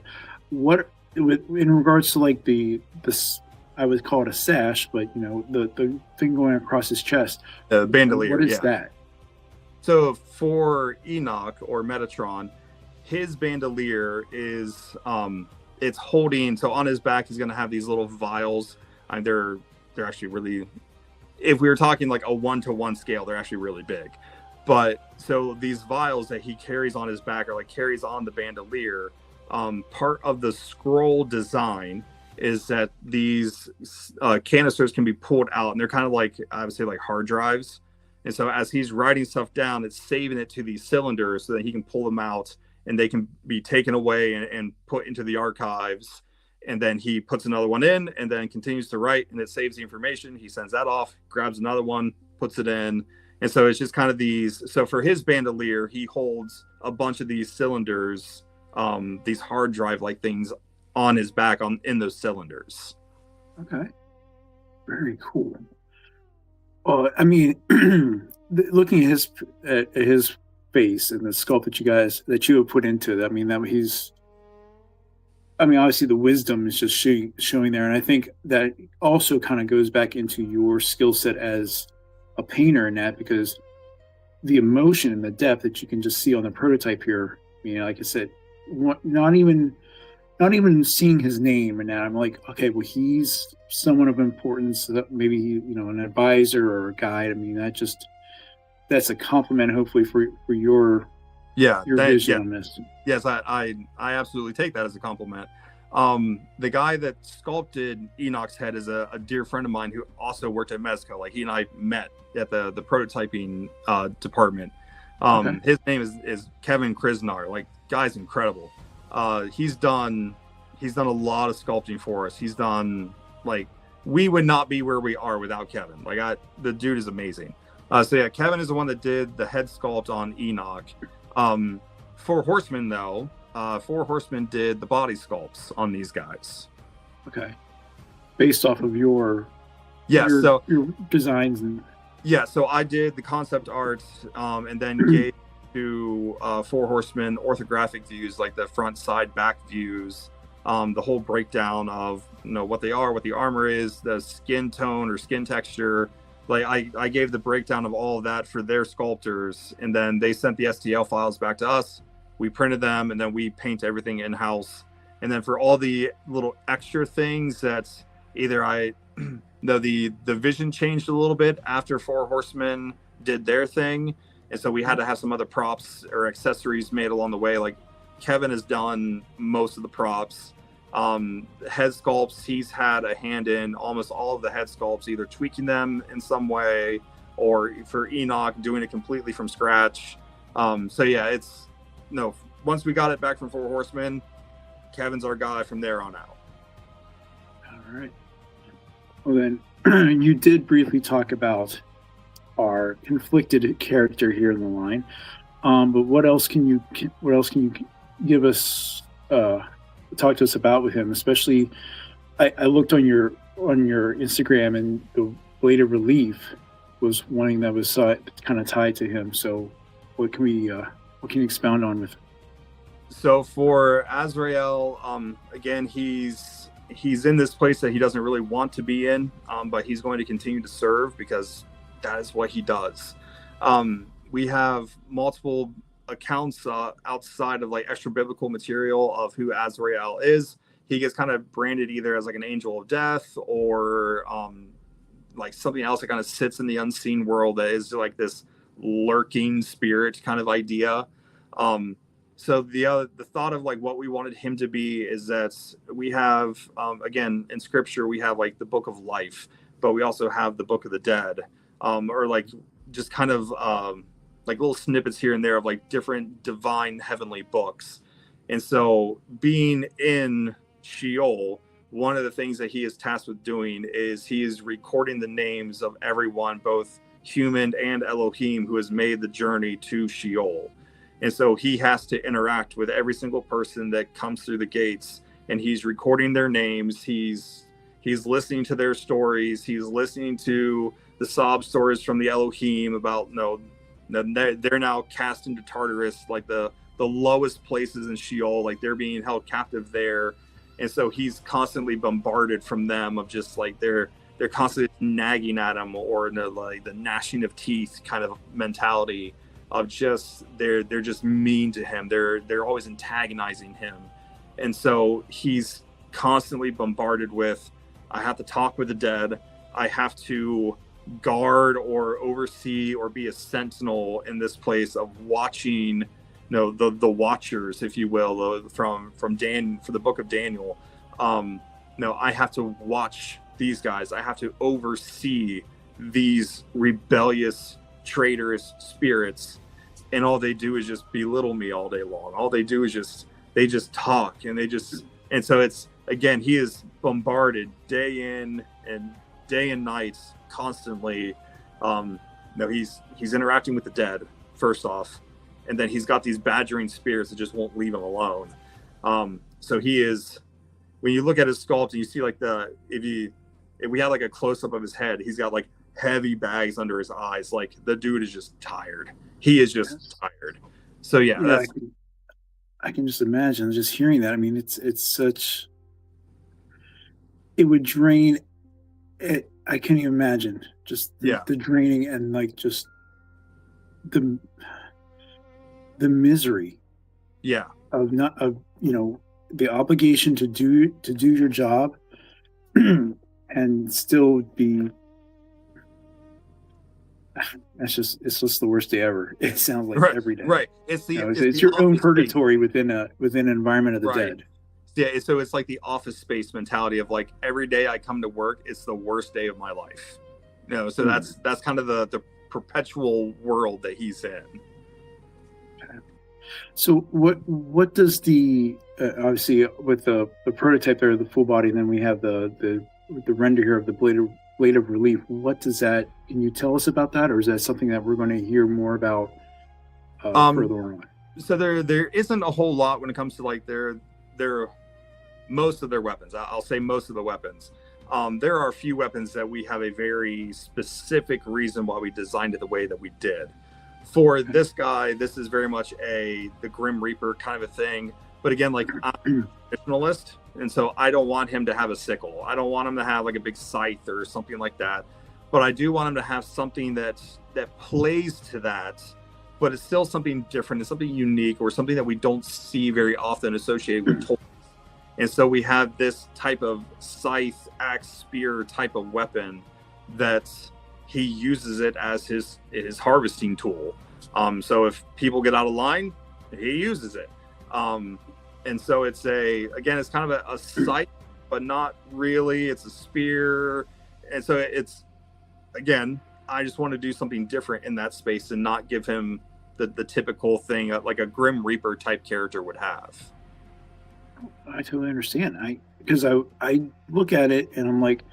What, in regards to like this, I would call it a sash, but the thing going across his chest, bandolier. What is that? So for Enoch or Metatron, his bandolier is it's holding. So on his back, he's going to have these little vials. They're actually really, if we were talking like a 1-to-1 scale, they're actually really big. But so these vials that he carries on his back, or like carries on the bandolier, part of the scroll design is that these canisters can be pulled out, and they're kind of like, I would say, like hard drives. And so as he's writing stuff down, it's saving it to these cylinders so that he can pull them out, and they can be taken away and put into the archives. And then he puts another one in and then continues to write, and it saves the information. He sends that off, grabs another one, puts it in. And so it's just kind of these. So for his bandolier, he holds a bunch of these cylinders, these hard drive like things on his back in those cylinders. Okay. Very cool. I mean, looking at his face and the sculpt that you have put into it, I mean, obviously the wisdom is just showing there. And I think that also kind of goes back into your skill set as a painter in that, because the emotion and the depth that you can just see on the prototype here, like I said, not even seeing his name, and now I'm like, okay, well, he's someone of importance, maybe an advisor or a guide. I mean, that's a compliment, hopefully, for your vision on this. Yes, I absolutely take that as a compliment. The guy that sculpted Enoch's head is a dear friend of mine who also worked at Mezco. Like, he and I met at the prototyping department. Okay. His name is Kevin Krisnar. Like, guy's incredible. He's done a lot of sculpting for us. He's done, like, we would not be where we are without Kevin. Like, the dude is amazing. So yeah, Kevin is the one that did the head sculpt on Enoch. For Horsemen, though, Four Horsemen did the body sculpts on these guys. Okay. Based off of your designs and. Yeah, so I did the concept art, and then gave to Four Horsemen orthographic views, like the front, side, back views, the whole breakdown of what they are, what the armor is, the skin tone or skin texture. Like I gave the breakdown of all of that for their sculptors, and then they sent the STL files back to us. We printed them, and then we paint everything in house. And then for all the little extra things that either the vision changed a little bit after Four Horsemen did their thing, and so we had to have some other props or accessories made along the way. Like Kevin has done most of the props. Head sculpts, he's had a hand in almost all of the head sculpts, either tweaking them in some way, or for Enoch doing it completely from scratch. So yeah, it's once we got it back from Four Horsemen, Kevin's our guy from there on out. All right. Well, then you did briefly talk about our conflicted character here in the line, but what else can you give us? Talk to us about with him, especially. I looked on your Instagram, and the Blade of Relief was one that was kind of tied to him. So, what can you expound on with? So for Azra'el, again, he's in this place that he doesn't really want to be in, but he's going to continue to serve because that is what he does. We have multiple accounts outside of like extra biblical material of who Azra'el is. He gets kind of branded either as like an angel of death or like something else that kind of sits in the unseen world that is like this lurking spirit kind of idea. So the thought of like what we wanted him to be is that we have again in scripture we have like the book of life, but we also have the book of the dead, or like just kind of like little snippets here and there of like different divine heavenly books. And so being in Sheol, one of the things that he is tasked with doing is he is recording the names of everyone, both human and Elohim, who has made the journey to Sheol. And so he has to interact with every single person that comes through the gates, and he's recording their names. He's listening to their stories. He's listening to the sob stories from the Elohim about they're now cast into Tartarus, like the lowest places in Sheol, like they're being held captive there. And so he's constantly bombarded from them of just like they're constantly nagging at him, or like the gnashing of teeth kind of mentality of just they're just mean to him. They're always antagonizing him. And so he's constantly bombarded with, I have to talk with the dead. I have to guard or oversee or be a sentinel in this place of watching, the watchers, if you will, from Dan for the book of Daniel. I have to watch these guys. I have to oversee these rebellious, traitorous spirits, and all they do is just belittle me all day long. All they do is they just talk, and so it's, again, he is bombarded day in and night constantly. He's interacting with the dead first off, and then he's got these badgering spirits that just won't leave him alone. So he is, when you look at his sculpt and you see like if we had like a close-up of his head, he's got like heavy bags under his eyes. Like the dude is just tired. He is just tired. So yeah, I can just imagine just hearing that. I mean, it's such, it would drain it. I can't even imagine just the draining and like just the misery. Yeah. Of the obligation to do your job and still be. It's just the worst day ever. It sounds like every day. Right. It's your own purgatory within an environment of the dead. Yeah. So it's like the Office Space mentality of like every day I come to work, it's the worst day of my life. So that's kind of the perpetual world that he's in. Okay. So what does the obviously with the prototype there, the full body, and then we have the render here of the Blade of Relief. What does that? Can you tell us about that, or is that something that we're going to hear more about further on? So there isn't a whole lot when it comes to like their most of their weapons. I'll say most of the weapons. There are a few weapons that we have a very specific reason why we designed it the way that we did. For this guy, this is very much the Grim Reaper kind of a thing. But again, like I'm a traditionalist, and so I don't want him to have a sickle. I don't want him to have like a big scythe or something like that. But I do want him to have something that plays to that, but it's still something different. It's something unique or something that we don't see very often associated with toys. And so we have this type of scythe, axe, spear type of weapon that he uses it as his harvesting tool. So if people get out of line, he uses it. And so it's it's kind of a scythe, but not really. It's a spear. And so it's, again, I just want to do something different in that space and not give him the typical thing like a Grim Reaper type character would have. I totally understand. Because I look at it and I'm like,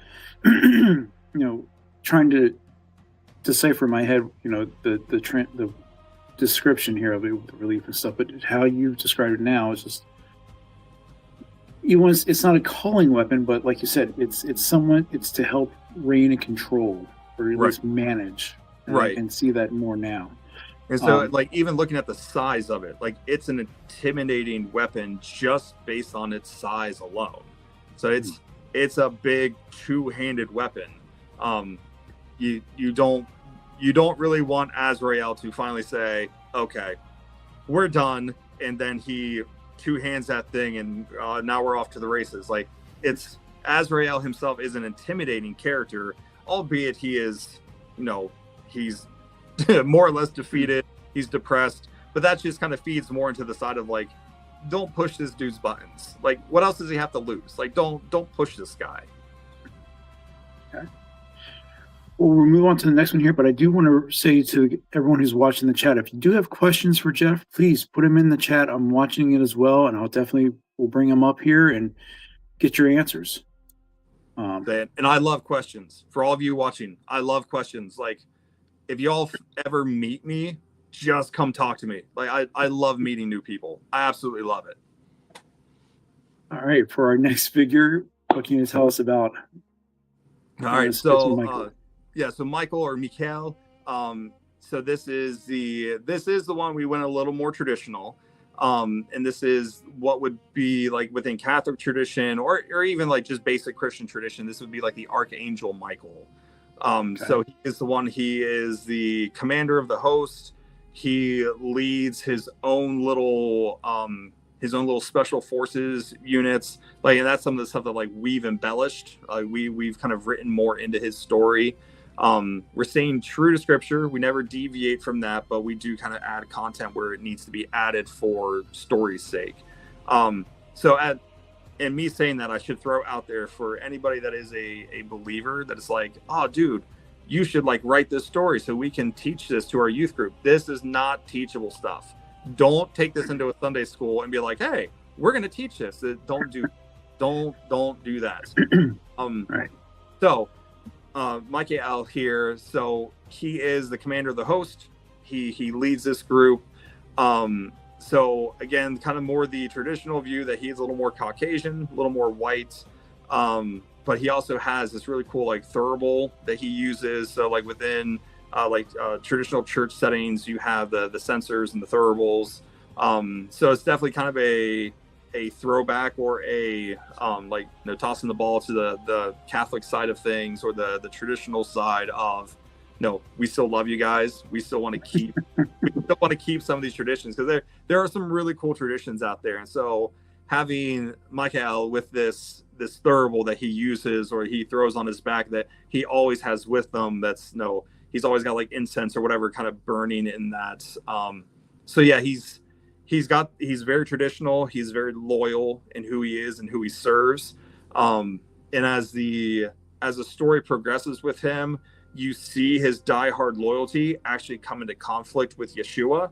trying to decipher in my head, the description here of it, the relief and stuff. But how you describe it now is just, it's not a calling weapon, but like you said, it's to help reign and control, or at least manage. And I can see that more now. And so, like, even looking at the size of it, like, it's an intimidating weapon just based on its size alone. So it's a big two-handed weapon. You don't really want Azra'el to finally say, okay, we're done, and then he two-hands that thing, and now we're off to the races. Like, it's Azra'el himself is an intimidating character, albeit he is, he's more or less defeated. He's depressed, but that just kind of feeds more into the side of like, don't push this dude's buttons. Like, what else does he have to lose? Like, don't push this guy. Okay. Well, we'll move on to the next one here, but I do want to say to everyone who's watching the chat, if you do have questions for Jeff, please put them in the chat. I'm watching it as well, and we'll bring them up here and get your answers. And I love questions. For all of you watching, I love questions. Like, if y'all ever meet me, just come talk to me. Like, I love meeting new people. I absolutely love it. All right, for our next figure, what can you tell us about? All right, so Michael or Mikha'el. So this is the one we went a little more traditional. And this is what would be like within Catholic tradition or even like just basic Christian tradition. This would be like the Archangel Michael. So he is the one. He is the commander of the host. He leads his own little special forces units. Like, and that's some of the stuff that like we've embellished. We've kind of written more into his story. We're staying true to scripture. We never deviate from that, but we do kind of add content where it needs to be added for story's sake. And me saying that, I should throw out there for anybody that is a believer that is like, oh, dude, you should like write this story so we can teach this to our youth group. This is not teachable stuff. Don't take this into a Sunday school and be like, hey, we're going to teach this. Don't do that. Right. So Mikha'el here. So he is the commander of the host. He leads this group. So again, kind of more the traditional view that he's a little more Caucasian, a little more white. But he also has this really cool like thurible that he uses. So like within traditional church settings, you have the censers and the thuribles. So it's definitely kind of a throwback or tossing the ball to the Catholic side of things or the traditional side of, no, we still love you guys. We still want to keep some of these traditions because there are some really cool traditions out there. And so having Mikha'el with this thurible that he uses or he throws on his back that he always has with him, he's always got like incense or whatever kind of burning in that. He's very traditional. He's very loyal in who he is and who he serves. And as the story progresses with him, you see his diehard loyalty actually come into conflict with Yeshua.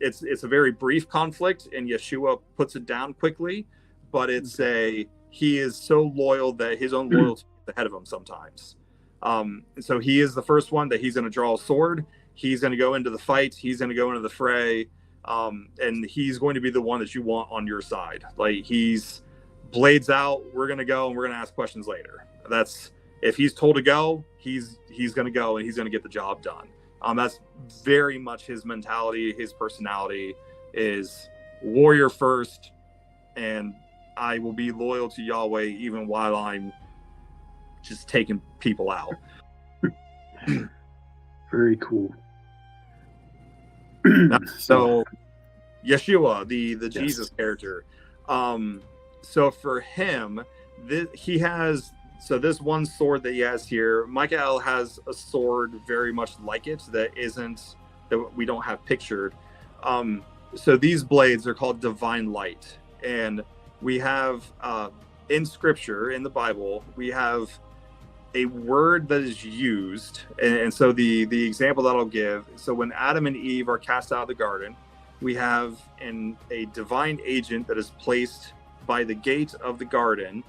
It's a very brief conflict, and Yeshua puts it down quickly. But he is so loyal that his own loyalty is ahead of him sometimes. And so he is the first one that he's going to draw a sword. He's going to go into the fight. He's going to go into the fray. and he's going to be the one that you want on your side. Like, he's blades out, we're going to go and we're going to ask questions later. That's, if he's told to go, he's going to go and he's going to get the job done. That's very much his mentality. His personality is warrior first, and I will be loyal to Yahweh even while I'm just taking people out. Very cool. So Yeshua, the Yes. Jesus character. So for him, he has, so this one sword that he has here, Mikha'el has a sword very much like it that we don't have pictured. So these blades are called divine light, and we have in scripture, in the Bible, we have a word that is used, and so the example that I'll give, so when Adam and Eve are cast out of the garden, we have a divine agent that is placed by the gate of the garden,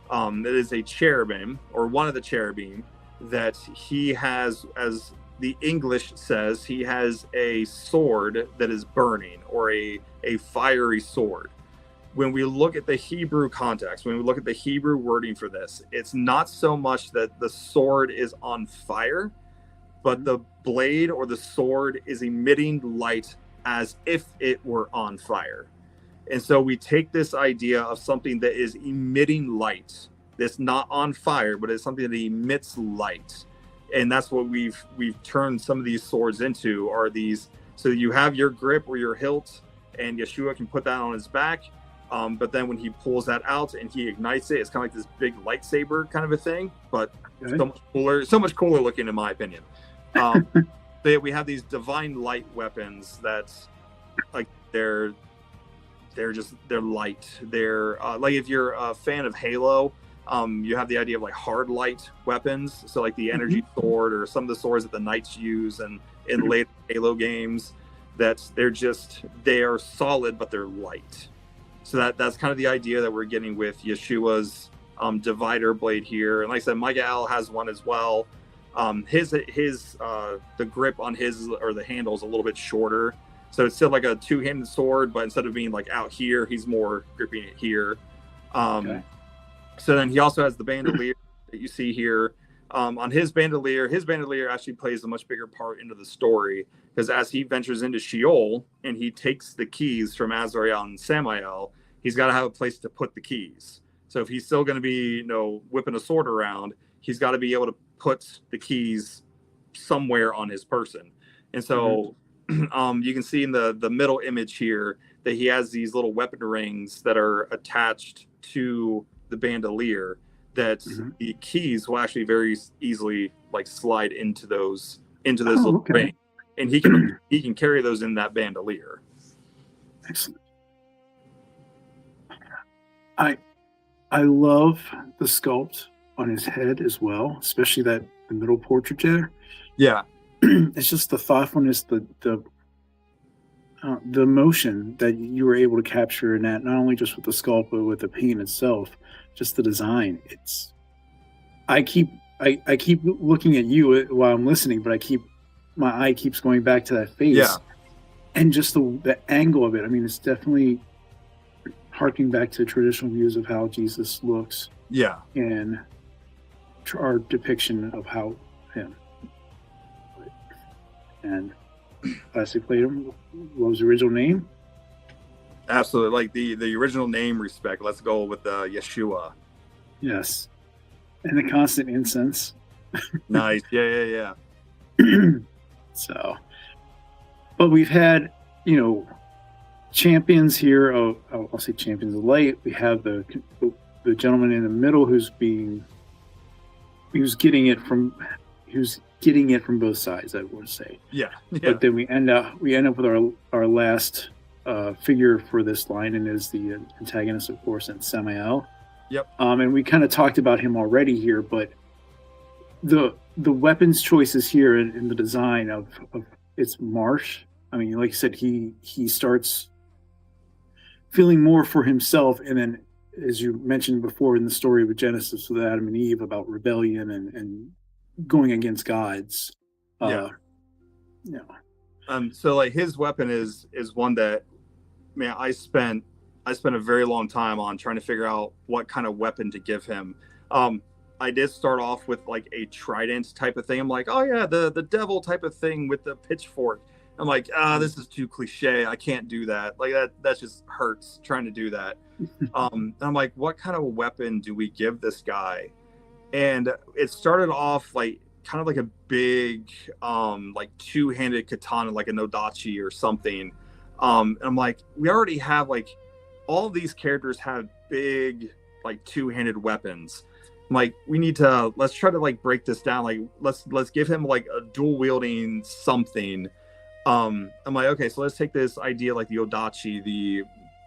that is a cherubim, or one of the cherubim, that he has, as the English says, he has a sword that is burning, or a fiery sword. When we look at the Hebrew context, when we look at the Hebrew wording for this, it's not so much that the sword is on fire, but the blade or the sword is emitting light as if it were on fire. And so we take this idea of something that is emitting light, that's not on fire, but it's something that emits light. And that's what we've turned some of these swords into, are these, so you have your grip or your hilt, and Yeshua can put that on his back. But then when he pulls that out and he ignites it, it's kind of like this big lightsaber kind of a thing, but Okay. so much cooler looking in my opinion. We have these divine light weapons that's like, they're light. They're like, if you're a fan of Halo, you have the idea of like hard light weapons. So like the energy sword, or some of the swords that the knights use and in later Halo games, they are solid, but they're light. So that's kind of the idea that we're getting with Yeshua's divider blade here. And like I said, Mikha'el has one as well. The grip on his, or the handle, is a little bit shorter. So it's still like a two-handed sword, but instead of being like out here, he's more gripping it here. Okay. So then he also has the bandolier that you see here. On his bandolier actually plays a much bigger part into the story, because as he ventures into Sheol and he takes the keys from Azra'el and Samael, he's got to have a place to put the keys. So if he's still going to be, whipping a sword around, he's got to be able to put the keys somewhere on his person. And so you can see in the middle image here that he has these little weapon rings that are attached to the bandolier, that the keys will actually very easily like slide into this little ring, and he can carry those in that bandolier. Excellent. I love the sculpt on his head as well, especially the middle portrait there. Yeah. It's just the thoughtfulness, the emotion that you were able to capture in that, not only just with the sculpt, but with the paint itself, just the design. I keep looking at you while I'm listening, but my eye keeps going back to that face. Yeah. And just the angle of it. I mean, it's definitely harking back to traditional views of how Jesus looks. Yeah. And our depiction of how him. And Classic played him. What was the original name? Absolutely. Like the original name, respect. Let's go with Yeshua. Yes. And the constant incense. Nice. Yeah. So, but we've had, champions here. I'll say champions of light. We have the gentleman in the middle who's getting it from both sides, I would say. Yeah. But then we end up with our last figure for this line, and is the antagonist, of course, and Samael. Yep. And we kind of talked about him already here, but the weapons choices here in the design of it's Marsh. I mean, like you said, he starts feeling more for himself, and then, as you mentioned before in the story with Genesis with Adam and Eve, about rebellion and going against gods. So like his weapon is one that, man, I spent a very long time on trying to figure out what kind of weapon to give him. I did start off with like a trident type of thing. I'm like, oh yeah, the devil type of thing with the pitchfork. I'm like, this is too cliche. I can't do that. Like that just hurts trying to do that. And I'm like, what kind of a weapon do we give this guy? And it started off like kind of like a big, like two-handed katana, like a Nodachi or something. And I'm like, we already have like all of these characters have big, like two-handed weapons. I'm like, let's try to like break this down. Like, let's give him like a dual wielding something. I'm like, okay, so let's take this idea like the Odachi, the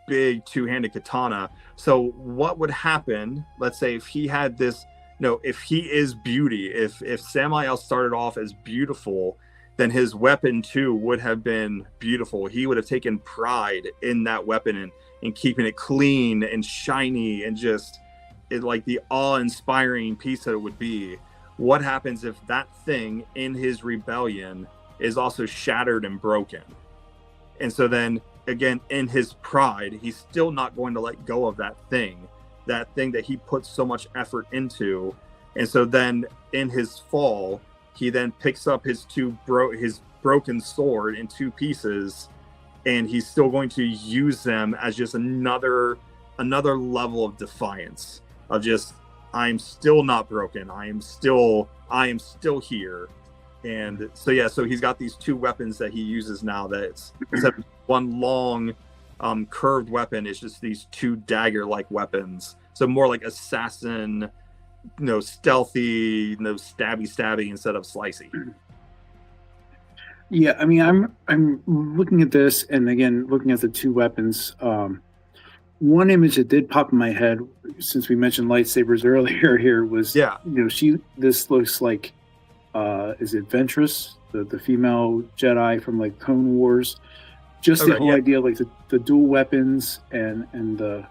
big two-handed katana. So what would happen, let's say, if he had this, if he is beauty, if Samael started off as beautiful, then his weapon too would have been beautiful. He would have taken pride in that weapon and keeping it clean and shiny and just like the awe-inspiring piece that it would be. What happens if that thing in his rebellion is also shattered and broken? And so then again, in his pride, he's still not going to let go of that thing that he put so much effort into. And so then in his fall, he then picks up his broken sword in two pieces, and he's still going to use them as just another level of defiance of just, I'm still not broken. I am still here. And so, yeah, so he's got these two weapons that he uses now that's instead of one long curved weapon, it's just these two dagger-like weapons. So more like assassin, stealthy, stabby instead of slicey. Yeah, I mean, I'm looking at this, and again, looking at the two weapons. One image that did pop in my head, since we mentioned lightsabers earlier here, was this looks like, is it Ventress, the female Jedi from like Clone Wars? Just the whole idea, like the dual weapons and the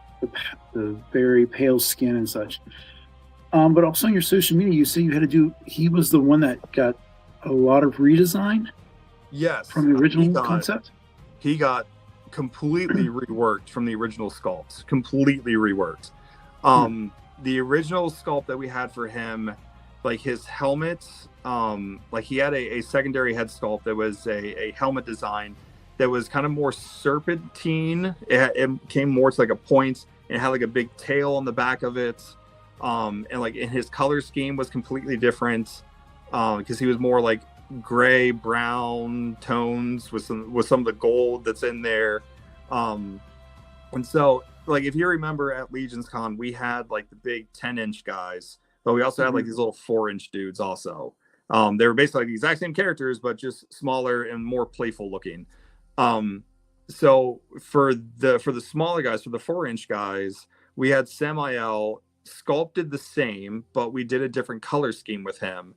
very pale skin and such. But also on your social media, you say you had to he was the one that got a lot of redesign. Yes, from the original concept. He got completely reworked from the original sculpt. Completely reworked. The original sculpt that we had for him, like his helmet, like he had a secondary head sculpt that was a helmet design that was kind of more serpentine. It came more to like a point and had like a big tail on the back of it. And like in his color scheme was completely different, because he was more like gray brown tones with some of the gold that's in there. And so like if you remember at LegionsCon, we had like the big 10-inch guys, but we also had like these little 4-inch dudes also. They were basically like the exact same characters, but just smaller and more playful looking. So for the smaller guys, for the 4-inch guys, we had Samael sculpted the same, but we did a different color scheme with him.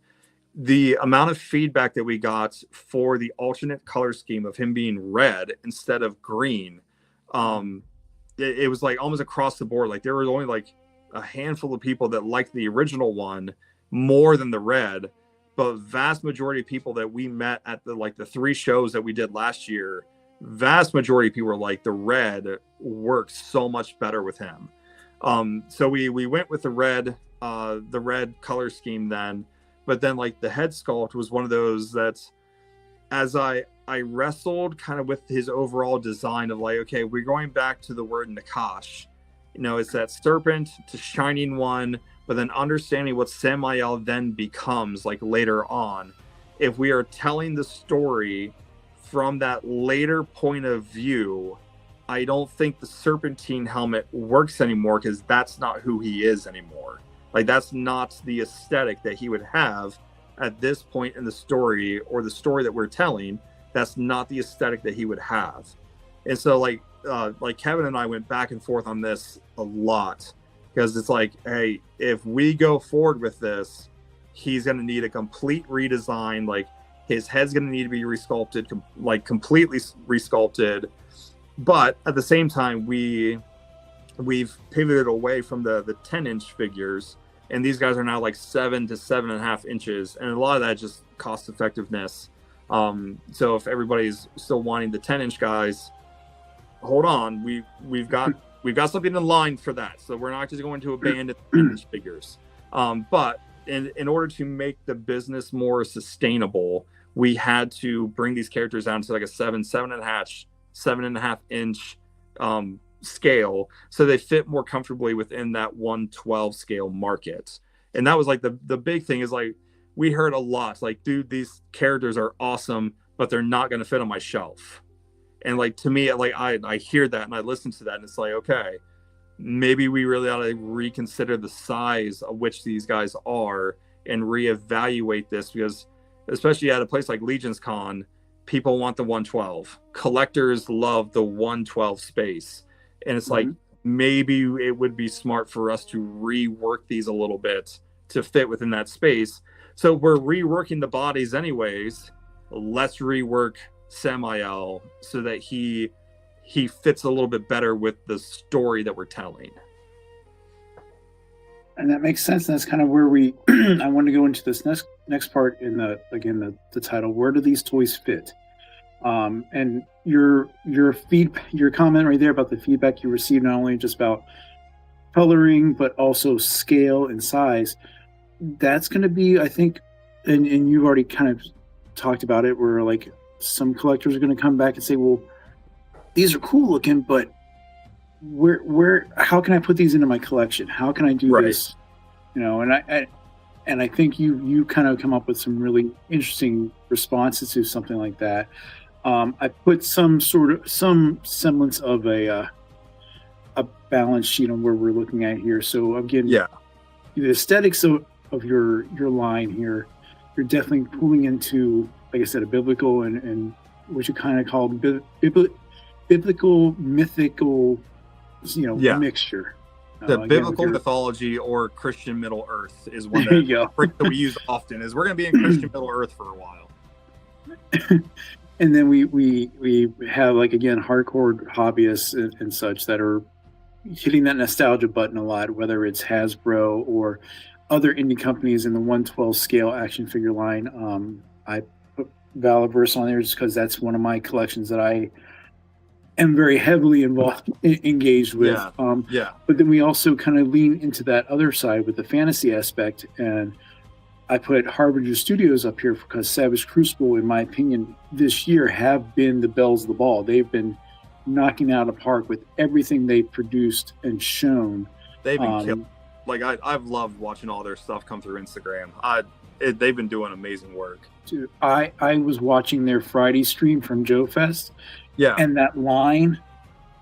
The amount of feedback that we got for the alternate color scheme of him being red instead of green, it was like almost across the board. Like there was only like a handful of people that liked the original one more than the red, but vast majority of people that we met at the 3 shows that we did last year, vast majority of people were like, the red works so much better with him. So we went with the red color scheme then, but then like the head sculpt was one of those that, as I wrestled kind of with his overall design of like, okay, we're going back to the word Nakash, it's that serpent to shining one, but then understanding what Samael then becomes like later on. If we are telling the story from that later point of view, I don't think the serpentine helmet works anymore, because that's not who he is anymore. Like that's not the aesthetic that he would have at this point in the story, or the story that we're telling. That's not the aesthetic that he would have. And so like Kevin and I went back and forth on this a lot, because it's like, hey, if we go forward with this, he's going to need a complete redesign. Like his head's going to need to be resculpted, like completely resculpted. But at the same time, we've pivoted away from the 10-inch figures, and these guys are now like 7 to 7.5 inches, and a lot of that just cost effectiveness. So if everybody's still wanting the 10-inch guys, hold on, we've got something in line for that. So we're not just going to abandon 10-inch figures. But in order to make the business more sustainable, we had to bring these characters down to like a 7.5 inch scale, so they fit more comfortably within that 112 scale market. And that was like the big thing is like, we heard a lot like, dude, these characters are awesome, but they're not going to fit on my shelf. And like, to me, like I hear that and I listen to that, and it's like, okay, maybe we really ought to reconsider the size of which these guys are and reevaluate this, because especially at a place like LegionsCon, people want the 112. Collectors love the 112 space. And it's like, maybe it would be smart for us to rework these a little bit to fit within that space. So we're reworking the bodies anyways. Let's rework Samael so that he fits a little bit better with the story that we're telling. And that makes sense. And that's kind of where I want to go into this next part in the title. Where do these toys fit? And your comment right there about the feedback you received, not only just about coloring, but also scale and size. That's going to be, I think, and you've already kind of talked about it, where like some collectors are going to come back and say, well, these are cool looking, but how can I put these into my collection? How can I do this? You know, and I think you kind of come up with some really interesting responses to something like that. I put some semblance of a balance sheet on where we're looking at here. So again, the aesthetics of your line here, you're definitely pulling into, like I said, a biblical and what you kind of call biblical mythical, mixture. The biblical mythology or Christian Middle Earth is one that we use often. Is we're going to be in Christian Middle Earth for a while. And then we have, like, again, hardcore hobbyists and such that are hitting that nostalgia button a lot, whether it's Hasbro or other indie companies in the 112 scale action figure line. I put Valaverse on there just because that's one of my collections that I am very heavily engaged with. But then we also kind of lean into that other side with the fantasy aspect, and I put Harbinger Studios up here because Savage Crucible, in my opinion, this year have been the bells of the ball. They've been knocking out of the park with everything they've produced and shown. They've been killing. Like, I've loved watching all their stuff come through Instagram. They've been doing amazing work. Dude, I was watching their Friday stream from Joe Fest. Yeah. And that line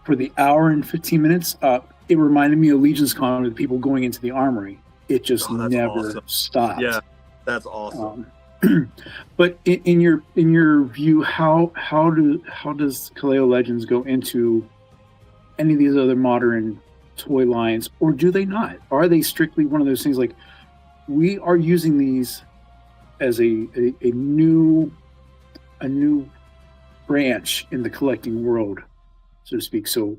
for the hour and 15 minutes, it reminded me of LegionsCon with people going into the armory. It just never stopped. Yeah, that's awesome. But in your view, how does Kaleo Legends go into any of these other modern toy lines, or do they not? Are they strictly one of those things like, we are using these as a new branch in the collecting world, so to speak? So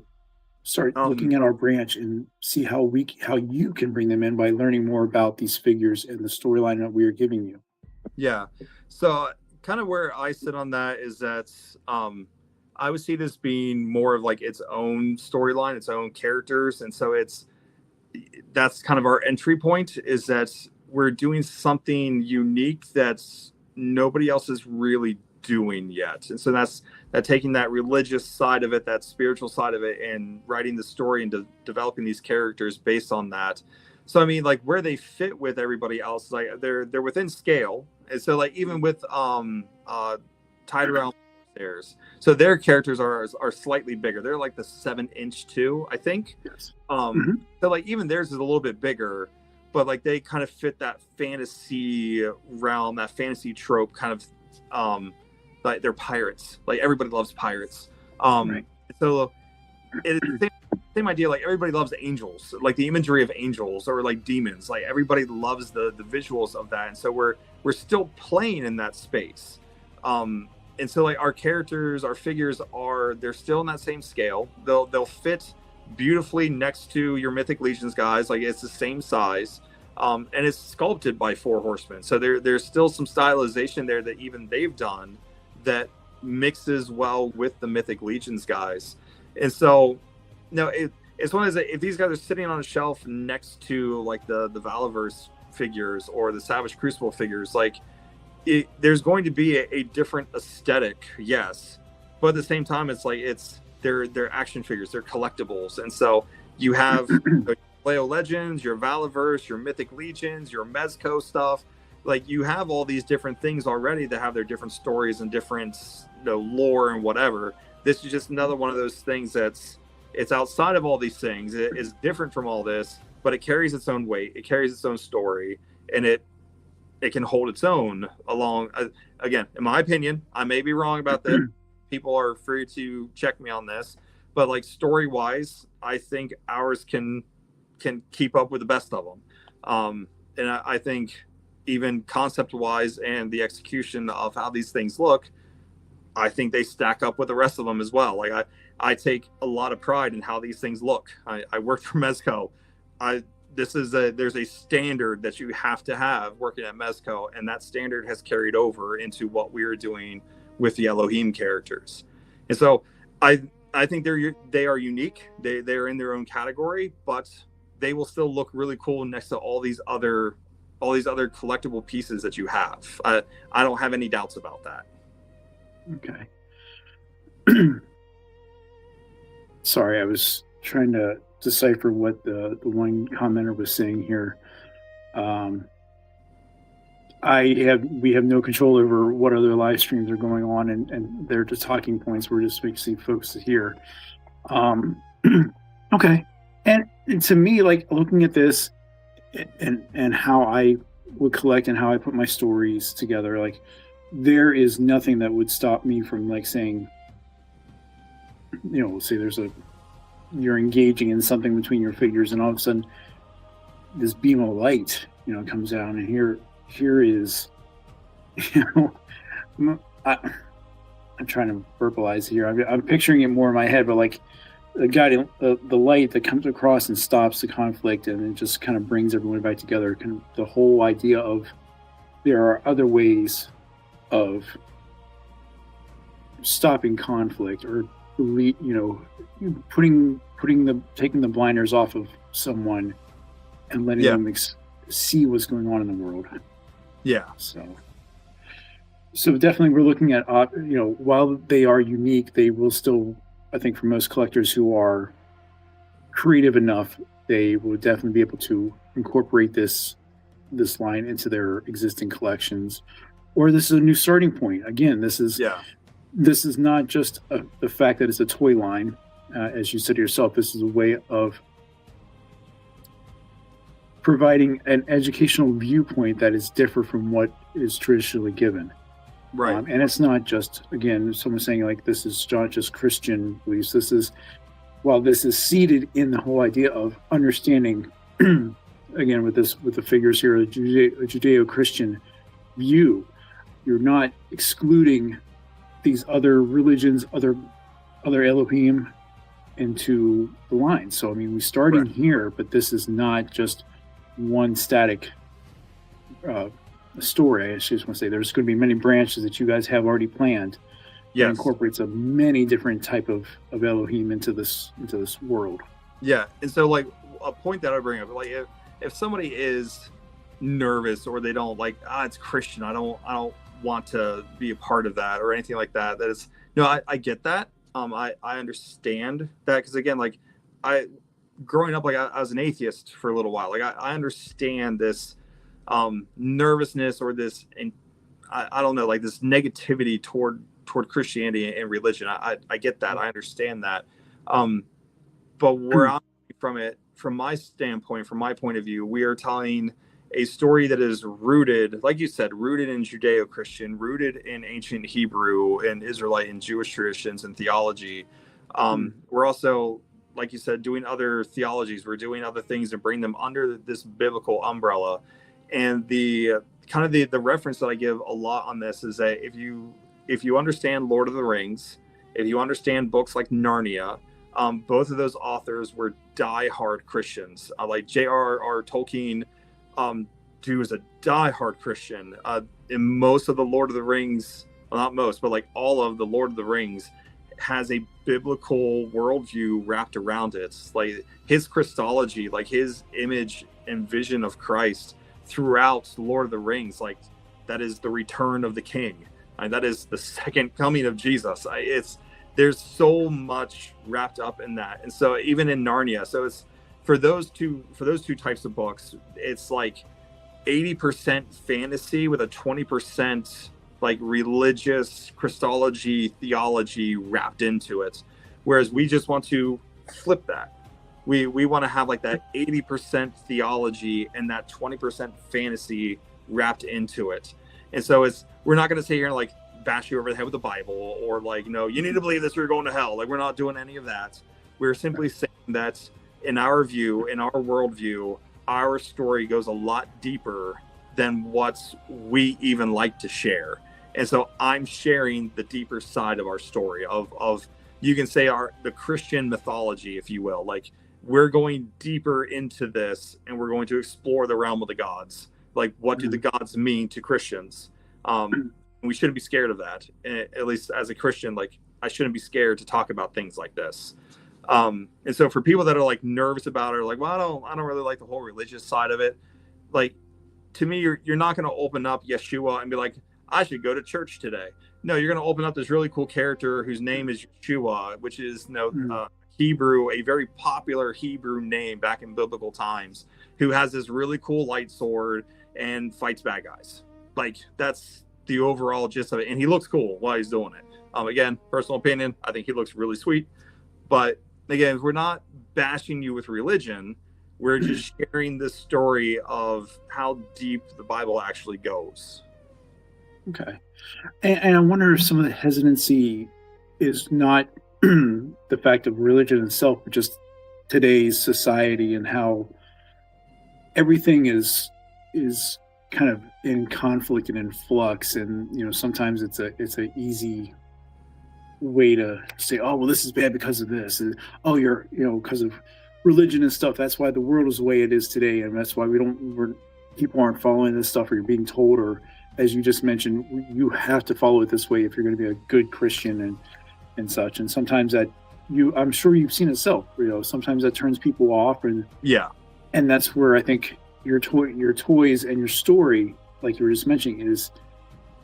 start looking at our branch and see how you can bring them in by learning more about these figures and the storyline that we are giving you. Yeah. So kind of where I sit on that is that I would see this being more of like its own storyline, its own characters. And so that's kind of our entry point, is that we're doing something unique that's nobody else is really doing yet. And so that's taking that religious side of it, that spiritual side of it, and writing the story and developing these characters based on that. So I mean, like, where they fit with everybody else, like they're within scale. And so like even with Tied Around Stairs, so their characters are slightly bigger. They're like the 7-inch too, I think. Yes. So like even theirs is a little bit bigger, but like they kind of fit that fantasy realm, that fantasy trope kind of. Like they're pirates. Like everybody loves pirates. Right. So it's the same idea. Like everybody loves angels, like the imagery of angels or like demons. Like everybody loves the visuals of that. And so we're still playing in that space. And so like our characters, our figures they're still in that same scale. They'll fit beautifully next to your Mythic Legions guys. Like it's the same size. And it's sculpted by 4 horsemen. So there's still some stylization there that even they've done that mixes well with the Mythic Legions guys. And so, no, it's one of those, if these guys are sitting on a shelf next to like the Valaverse figures or the Savage Crucible figures, like there's going to be a different aesthetic, yes, but at the same time, it's like they're action figures, they're collectibles, and so you have Kaleo Legends, your Valaverse, your Mythic Legions, your Mezco stuff. Like you have all these different things already that have their different stories and different lore and whatever. This is just another one of those things it's outside of all these things. It is different from all this, but it carries its own weight. It carries its own story, and it can hold its own along. Again, in my opinion, I may be wrong about this. People are free to check me on this, but like story wise, I think ours can keep up with the best of them. And I think even concept wise and the execution of how these things look, I think they stack up with the rest of them as well. Like I take a lot of pride in how these things look. I worked for Mezco. There's a standard that you have to have working at Mezco, and that standard has carried over into what we're doing with the Elohim characters. And so I think they are unique. They are in their own category, but they will still look really cool next to all these other collectible pieces that you have. I don't have any doubts about that. Okay. Sorry, I was trying to decipher what the one commenter was saying here. We have no control over what other live streams are going on, and they're just talking points. We're just basically folks here. Okay. And to me, like looking at this and how I would collect and how I put my stories together, like there is nothing that would stop me from like saying, say you're engaging in something between your figures, and all of a sudden this beam of light, comes down, and here is, I'm trying to verbalize here. I'm picturing it more in my head, but like the light that comes across and stops the conflict, and it just kind of brings everyone back together. Kind of the whole idea of there are other ways of stopping conflict, or taking the blinders off of someone and letting them see what's going on in the world. Yeah. So definitely we're looking at, while they are unique, they will still, I think for most collectors who are creative enough, they will definitely be able to incorporate this line into their existing collections, or this is a new starting point. Again, this is not just the fact that it's a toy line. As you said to yourself, this is a way of providing an educational viewpoint that is different from what is traditionally given. Right. And it's not just, again, someone saying like this is not just Christian beliefs. This is, while this is seated in the whole idea of understanding, again, with the figures here, a Judeo-Christian view, you're not excluding these other religions, other Elohim into the line. So I mean, we start in here, but this is not just one static story. I just want to say there's going to be many branches that you guys have already planned. That incorporates many different type of Elohim into this world. Yeah, and so like a point that I bring up, like if somebody is nervous or they don't like, it's Christian, I don't want to be a part of that or anything like that. That is, I get that. I understand that, because again, like growing up, like I was an atheist for a little while. Like I understand this nervousness or this, and I don't know, like this negativity toward Christianity and religion. I get that. I understand that. But where I'm from it, from my standpoint, from my point of view, we are telling a story that is rooted, like you said, rooted in Judeo-Christian, rooted in ancient Hebrew and Israelite and Jewish traditions and theology. We're also, like you said, doing other theologies. We're doing other things and bring them under this biblical umbrella. And the kind of the reference that I give a lot on this is that if you understand Lord of the Rings, if you understand books like Narnia, both of those authors were diehard Christians. Like J.R.R. Tolkien, dude was a diehard Christian. In most of the Lord of the Rings well, not most, but like all of the Lord of the Rings has a biblical worldview wrapped around it. Like his Christology, like his image and vision of Christ throughout Lord of the Rings, like that is the return of the King, and that is the second coming of Jesus. There's so much wrapped up in that, and so even in Narnia, so it's for those two types of books, it's like 80% fantasy with a 20% like religious Christology theology wrapped into it, whereas we just want to flip that. We want to have like that 80% theology and that 20% fantasy wrapped into it. And so we're not going to sit here and like bash you over the head with the Bible or like, you need to believe this or you're going to hell. Like, we're not doing any of that. We're simply saying that in our view, in our worldview, our story goes a lot deeper than what we even like to share. And so I'm sharing the deeper side of our story of you can say the Christian mythology, if you will. Like, we're going deeper into this and we're going to explore the realm of the gods. Like, what do the gods mean to Christians? We shouldn't be scared of that. At least as a Christian, like, I shouldn't be scared to talk about things like this. And so for people that are like nervous about it, or like, well, I don't really like the whole religious side of it. Like, to me, you're not going to open up Yeshua and be like, I should go to church today. No, you're going to open up this really cool character whose name is Yeshua, which is Hebrew, a very popular Hebrew name back in biblical times, who has this really cool light sword and fights bad guys. Like, that's the overall gist of it. And he looks cool while he's doing it. Again, personal opinion, I think he looks really sweet. But again, we're not bashing you with religion. We're just sharing the story of how deep the Bible actually goes. Okay. And I wonder if some of the hesitancy is not the fact of religion itself, but just today's society and how everything is kind of in conflict and in flux. And, sometimes it's a easy way to say, oh, well, this is bad because of this. And, oh, you're, because of religion and stuff. That's why the world is the way it is today. And that's why people aren't following this stuff, or you're being told, or as you just mentioned, you have to follow it this way if you're going to be a good Christian and such. And sometimes that I'm sure you've seen it yourself, sometimes that turns people off. And that's where I think your toys and your story, like you were just mentioning, is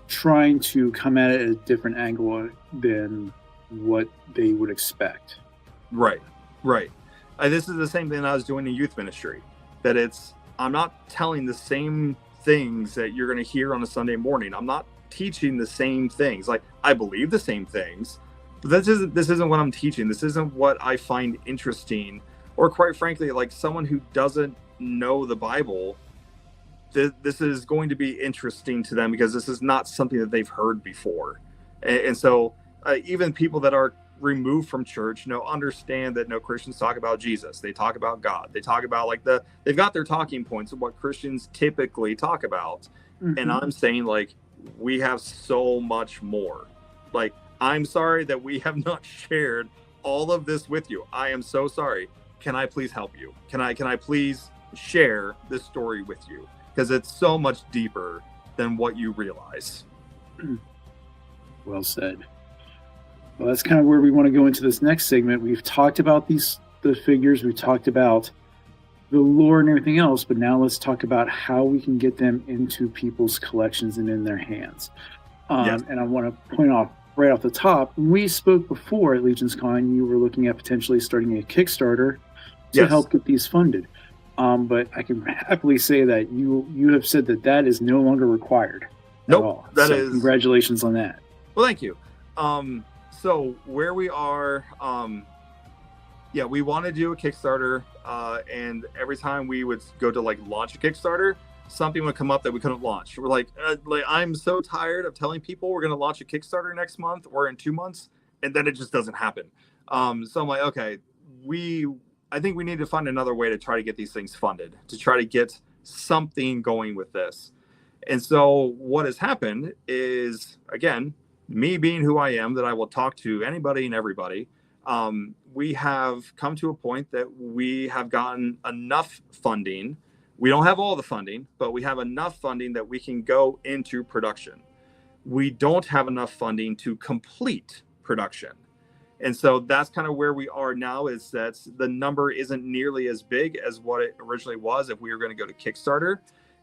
trying to come at it at a different angle than what they would expect. Right. This is the same thing I was doing in youth ministry, that I'm not telling the same things that you're going to hear on a Sunday morning. I'm not teaching the same things. Like, I believe the same things, but this isn't what I'm teaching. This isn't what I find interesting, or quite frankly, like, someone who doesn't know the Bible, this is going to be interesting to them because this is not something that they've heard before. And so even people that are removed from church, understand that Christians talk about Jesus. They talk about God. They talk about they've got their talking points of what Christians typically talk about. Mm-hmm. And I'm saying, like, we have so much more. Like, I'm sorry that we have not shared all of this with you. I am so sorry. Can I please help you? Can I please share this story with you? Because it's so much deeper than what you realize. Well said. Well, that's kind of where we want to go into this next segment. We've talked about the figures. We've talked about the lore and everything else, but now let's talk about how we can get them into people's collections and in their hands. Yes. And I want to point off right off the top, we spoke before at LegionsCon, you were looking at potentially starting a Kickstarter to help get these funded. But I can happily say that you have said that is no longer required at all. That is. Congratulations on that. Well, thank you. So where we are, we want to do a Kickstarter, and every time we would go to launch a Kickstarter, something would come up that we couldn't launch. We're like I'm so tired of telling people we're going to launch a Kickstarter next month or in 2 months, and then it just doesn't happen. So I'm like, okay, I think we need to find another way to try to get these things funded, to try to get something going with this. And so what has happened is, again, me being who I am, that I will talk to anybody and everybody. We have come to a point that we have gotten enough funding. We don't have all the funding, but we have enough funding that we can go into production. we don't have enough funding to complete production. And so that's kind of where we are now, is that the number isn't nearly as big as what it originally was if we were going to go to Kickstarter.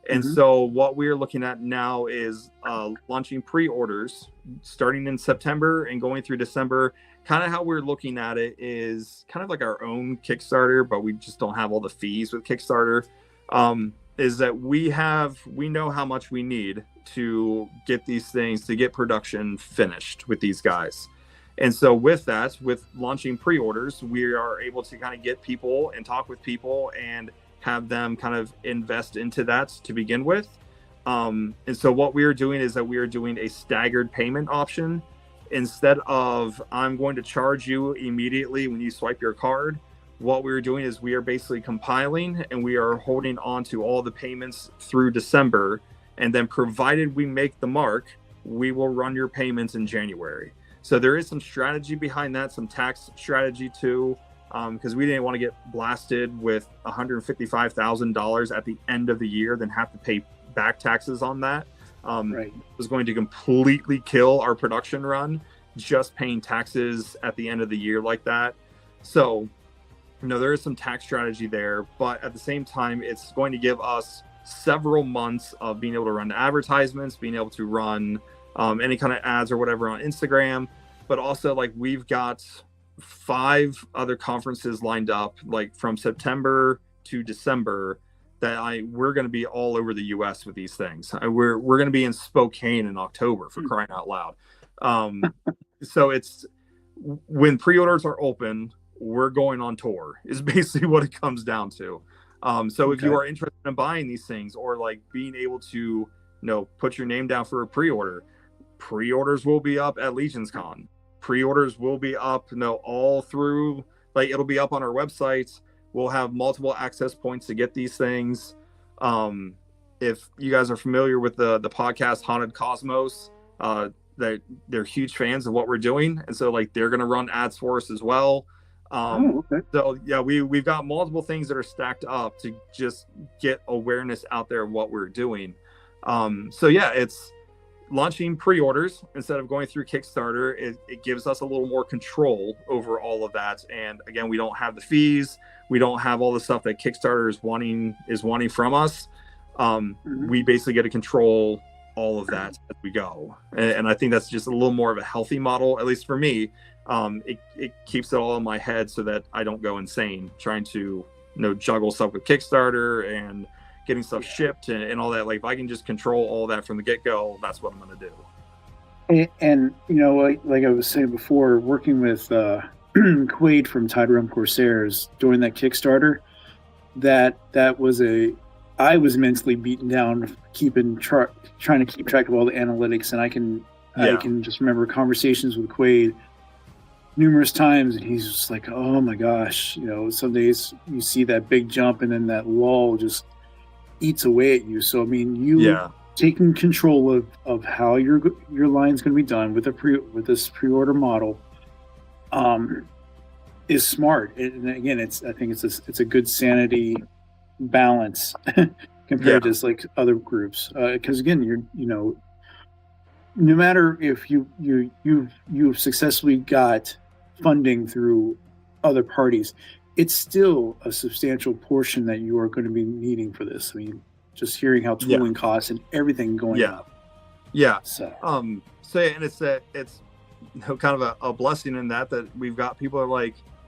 And so what we're looking at now is launching pre-orders starting in September and going through December. Kind of how we're looking at it is kind of like our own Kickstarter, but we just don't have all the fees with Kickstarter. Is that we know how much we need to get these things, to get production finished with these guys. And so with that, with launching pre-orders, we are able to kind of get people and talk with people and have them kind of invest into that to begin with. And so what we are doing is that we are doing a staggered payment option. Instead of I'm going to charge you immediately when you swipe your card, what we're doing is we are basically compiling and we are holding on to all the payments through December. And then provided we make the mark, we will run your payments in January. So there is some strategy behind that, some tax strategy too, because we didn't want to get blasted with $155,000 at the end of the year, then have to pay back taxes on that. It was going to completely kill our production run, just paying taxes at the end of the year like that. So, there is some tax strategy there, but at the same time, it's going to give us several months of being able to run advertisements, being able to run any kind of ads or whatever on Instagram, but also like we've got 5 other conferences lined up, like from September to December, that we're going to be all over the US with these things. We're going to be in Spokane in October, for crying out loud. So it's when pre-orders are open, we're going on tour is basically what it comes down to. So if you are interested in buying these things, or like being able to, put your name down for a pre-order, pre-orders will be up at LegionsCon. Pre-orders will be up, all through, like it'll be up on our website. We'll have multiple access points to get these things. If you guys are familiar with the podcast Haunted Cosmos, they're huge fans of what we're doing. And so like they're going to run ads for us as well. So yeah, we've got multiple things that are stacked up to just get awareness out there of what we're doing. So yeah, it's launching pre-orders instead of going through Kickstarter. It gives us a little more control over all of that. And again, we don't have the fees. We don't have all the stuff that Kickstarter is wanting from us. We basically get to control all of that as we go. And I think that's just a little more of a healthy model, at least for me. It keeps it all in my head so that I don't go insane trying to, juggle stuff with Kickstarter and getting stuff shipped and all that. Like if I can just control all that from the get-go, that's what I'm going to do. And like I was saying before, working with Quaid from Tide Realm Corsairs during that Kickstarter, that was I was mentally beaten down trying to keep track of all the analytics, and I can just remember conversations with Quaid numerous times, and he's just like, oh my gosh, some days you see that big jump and then that lull just eats away at you. So I mean, taking control of how your line's going to be done with this pre-order model is smart. And again, I think it's a good sanity balance compared to like other groups, because again, you're no matter if you've successfully got funding through other parties, it's still a substantial portion that you are going to be needing for this. I mean, just hearing how tooling costs and everything going up. Yeah. So and it's kind of a blessing in that we've got people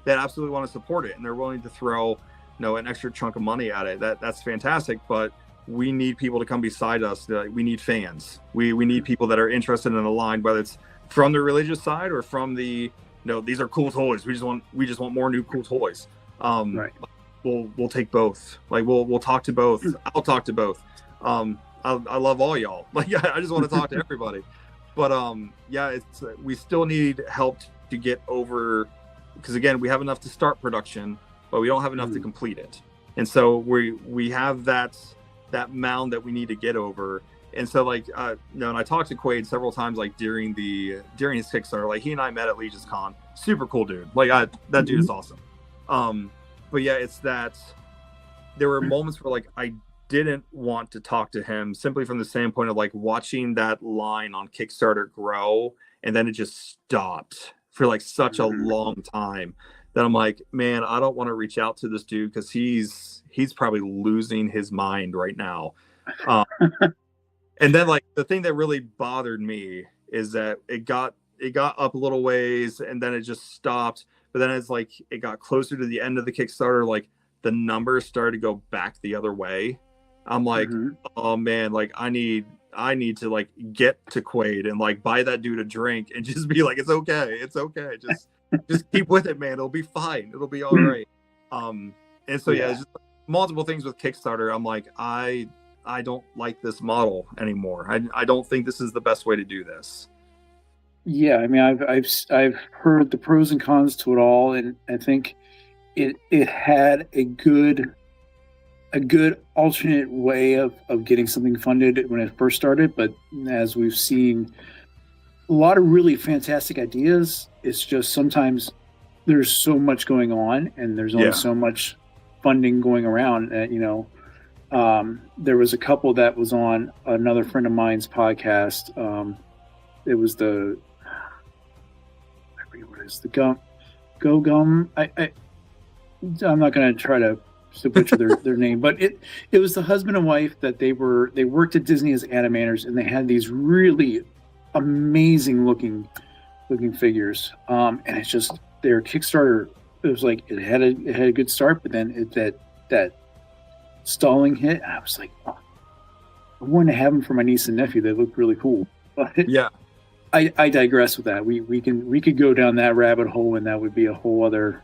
that absolutely want to support it and they're willing to throw an extra chunk of money at it. That's fantastic, but we need people to come beside us. We need fans. We need people that are interested in the line, whether it's from the religious side or from the these are cool toys. We just want more new cool toys. We'll take both. Like we'll talk to both. I'll talk to both. I love all y'all. Like I just want to talk to everybody. But we still need help to get over, because again, we have enough to start production, but we don't have enough to complete it. And so we have that mound that we need to get over. And so and I talked to Quaid several times during his Kickstarter. Like he and I met at LegionsCon. Super cool dude. That dude is awesome. But yeah, it's that there were moments where I didn't want to talk to him simply from the standpoint of like watching that line on Kickstarter grow, and then it just stopped for like such a long time that I'm like, man, I don't want to reach out to this dude because he's probably losing his mind right now. And then like the thing that really bothered me is that it got up a little ways and then it just stopped. But then it's like it got closer to the end of the Kickstarter, like the numbers started to go back the other way. I'm like, oh man, like I need to like get to Quaid and like buy that dude a drink and just be like, it's okay. Just keep with it, man. It'll be fine. It'll be all right. And so yeah, it's just multiple things with Kickstarter. I'm like, I don't like this model anymore. I don't think this is the best way to do this. Yeah, I mean, I've heard the pros and cons to it all, and I think it had a good alternate way of getting something funded when it first started. But as we've seen, a lot of really fantastic ideas. It's just sometimes there's so much going on, and there's only so much funding going around that, you know. There was a couple that was on another friend of mine's podcast. It was the, I forget what it is, the Go Gum. I'm not going to try to butcher their name, but it was the husband and wife that they worked at Disney as animators, and they had these really amazing looking figures. And it's just their Kickstarter. It was like it had a good start, but then that stalling hit. I was like, oh, I wanted to have them for my niece and nephew. They look really cool. But yeah, I digress with that. We could go down that rabbit hole, and that would be a whole other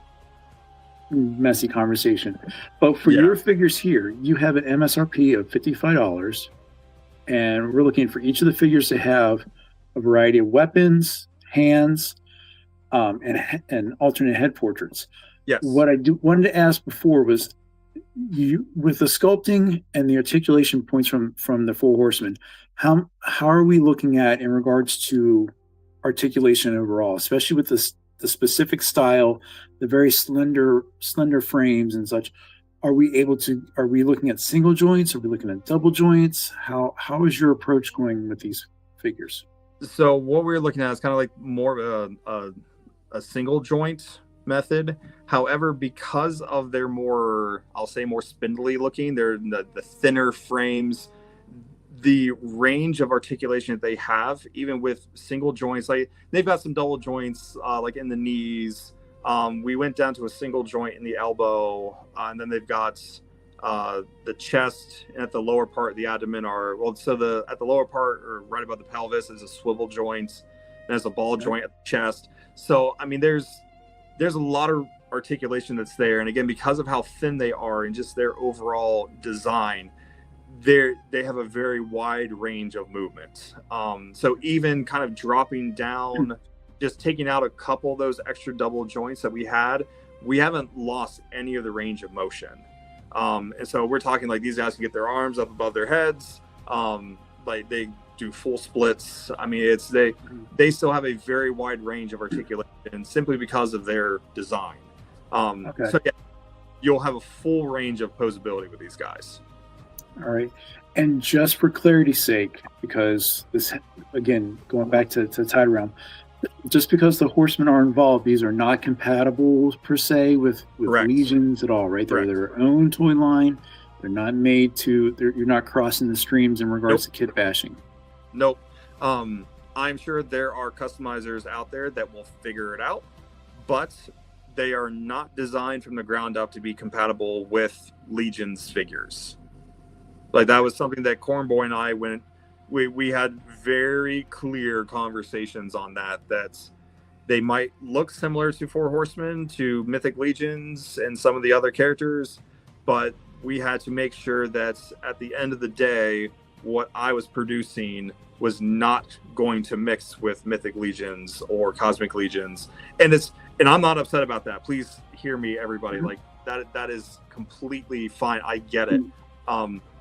messy conversation. But for your figures here, you have an MSRP of $55, and we're looking for each of the figures to have a variety of weapons, hands, and alternate head portraits. Yes. What I wanted to ask before was, you, with the sculpting and the articulation points from the Four Horsemen, how are we looking at in regards to articulation overall, especially with the specific style, the very slender frames and such? Are we looking at single joints? Are we looking at double joints? How is your approach going with these figures? So what we're looking at is kind of like more of a single joint method. However, because of their more, I'll say, more spindly looking, they're the thinner frames, the range of articulation that they have, even with single joints, like they've got some double joints, like in the knees. We went down to a single joint in the elbow, and then they've got the chest and at the lower part of the abdomen at the lower part or right above the pelvis is a swivel joint, and there's a ball joint at the chest. So I mean, there's a lot of articulation that's there, and again, because of how thin they are and just their overall design, they have a very wide range of movement. So even kind of dropping down, just taking out a couple of those extra double joints that we haven't lost any of the range of motion. And so we're talking like these guys can get their arms up above their heads, like they do full splits. I mean, they still have a very wide range of articulation simply because of their design. So yeah, you'll have a full range of posability with these guys. All right. And just for clarity's sake, because this, again, going back to Tide Realm, just because the horsemen are involved, these are not compatible per se with Legions at all, right? They're their own toy line. They're not made to, you're not crossing the streams in regards to kit bashing. Nope. I'm sure there are customizers out there that will figure it out, but they are not designed from the ground up to be compatible with Legion's figures. Like that was something that Cornboy and I we had very clear conversations on that they might look similar to Four Horsemen, to Mythic Legions and some of the other characters, but we had to make sure that at the end of the day, what I was producing was not going to mix with Mythic Legions or Cosmic Legions. And I'm not upset about that. Please hear me, everybody. Like that is completely fine. I get it.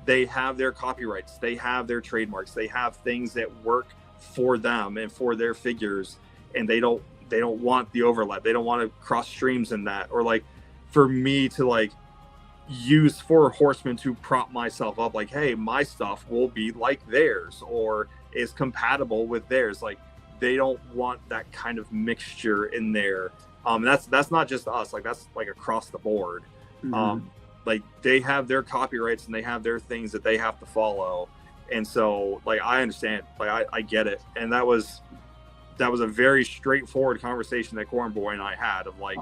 They have their copyrights, they have their trademarks, they have things that work for them and for their figures, and they don't want the overlap. They don't want to cross streams in that, or like for me to like use for horsemen to prop myself up, like, hey, my stuff will be like theirs or is compatible with theirs. Like, they don't want that kind of mixture in there. That's not just us, like that's like across the board. Like, they have their copyrights and they have their things that they have to follow. And so, like, I understand, like, I get it. And that was a very straightforward conversation that Corn Boy and I had of, like,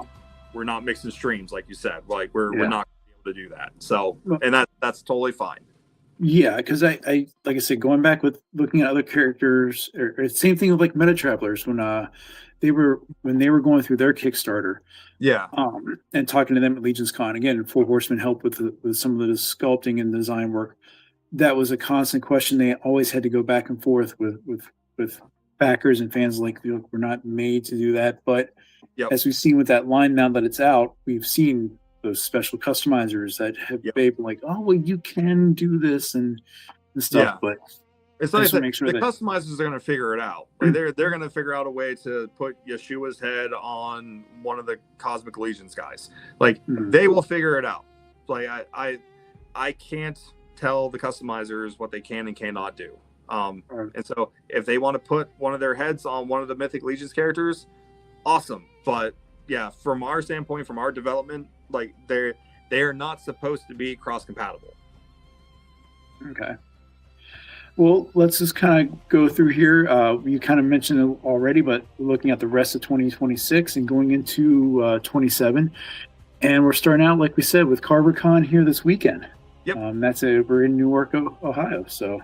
we're not mixing streams, like you said, like we're not able to do that. So, and that's totally fine. Yeah, because I like I said, going back with looking at other characters, or same thing with like Meta Travelers when they were going through their Kickstarter. Yeah. And talking to them at LegionsCon again, Four Horsemen helped with some of the sculpting and design work. That was a constant question they always had to go back and forth with backers and fans. Like, we're not made to do that, but as we've seen with that line, now that it's out, we've seen those special customizers that have been like, oh, well, you can do this and stuff. But it's like the customizers are going to figure it out. Like, they're going to figure out a way to put Yeshua's head on one of the Cosmic Legions guys. Like, they will figure it out. Like, I can't tell the customizers what they can and cannot do. And so if they want to put one of their heads on one of the Mythic Legions characters, awesome. But yeah, from our standpoint, from our development, like, they are not supposed to be cross compatible. Okay. Well, let's just kind of go through here. You kind of mentioned it already, but looking at the rest of 2026 and going into 27, and we're starting out, like we said, with Karvar Kon here this weekend. That's over in Newark, Ohio. So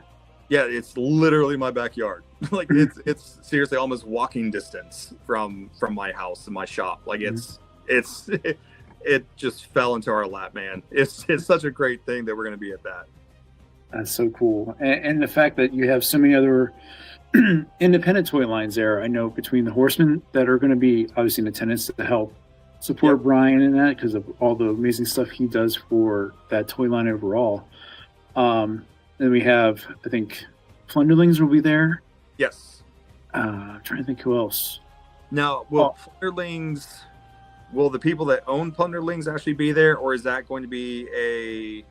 yeah, it's literally my backyard. Like, it's seriously almost walking distance from my house and my shop. Like, it just fell into our lap, man. It's such a great thing that we're going to be at that. That's so cool. And the fact that you have so many other independent toy lines there. I know between the Horsemen that are going to be obviously in attendance to help support Brian in that, because of all the amazing stuff he does for that toy line overall. Then we have, I think, Plunderlings will be there. Yes. I'm trying to think who else. Now, will the people that own Plunderlings actually be there, or is that going to be a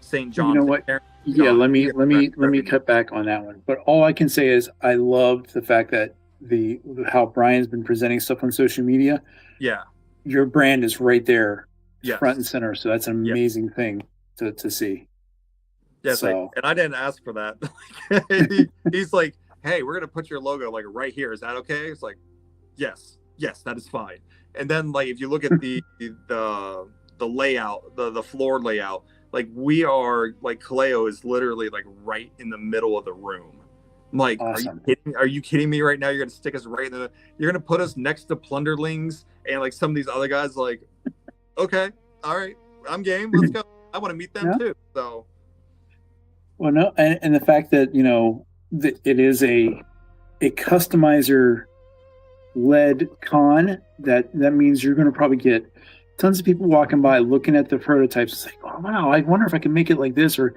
St. John? You know what? Yeah, let me cut back on that one. But all I can say is I loved the fact that how Brian's been presenting stuff on social media. Yeah. Your brand is right there, front and center. So that's an amazing thing to see. Yeah, so. And I didn't ask for that. He's like, hey, we're going to put your logo like right here. Is that okay? It's like, yes, that is fine. And then, like, if you look at the layout, the floor layout, like, we are, like, Kaleo is literally like right in the middle of the room. I'm like, awesome. Are you kidding me right now? You're going to stick us right in you're going to put us next to Plunderlings and like some of these other guys. Like, okay, all right, I'm game. Let's go. I want to meet them too. So. Well, no, and the fact that, it is a customizer led con, that means you're going to probably get tons of people walking by looking at the prototypes. It's like, oh wow, I wonder if I can make it like this, or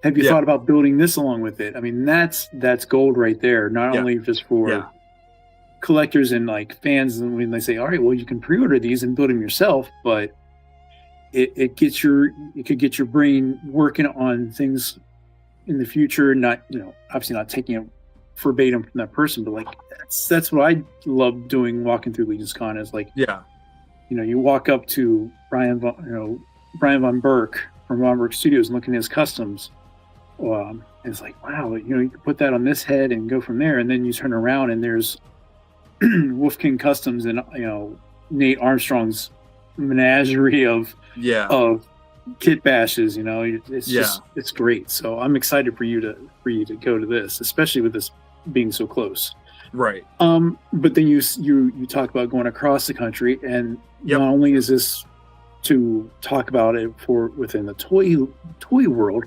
have you thought about building this along with it? I mean, that's gold right there. Not only just for collectors and like fans, and when they say, all right, well, you can pre-order these and build them yourself, but it could get your brain working on things in the future. Not, obviously not taking it verbatim from that person, but like that's what I love doing walking through LegionsCon is like, you walk up to Brian Von Burke from Von Burke Studios and looking at his customs. It's like, wow, you can put that on this head and go from there. And then you turn around and there's Wolf King Customs and, Nate Armstrong's menagerie of kit bashes. It's just, it's great. So I'm excited for you to go to this, especially with this being so close. Right. But then you talk about going across the country, and not only is this to talk about it for within the toy world,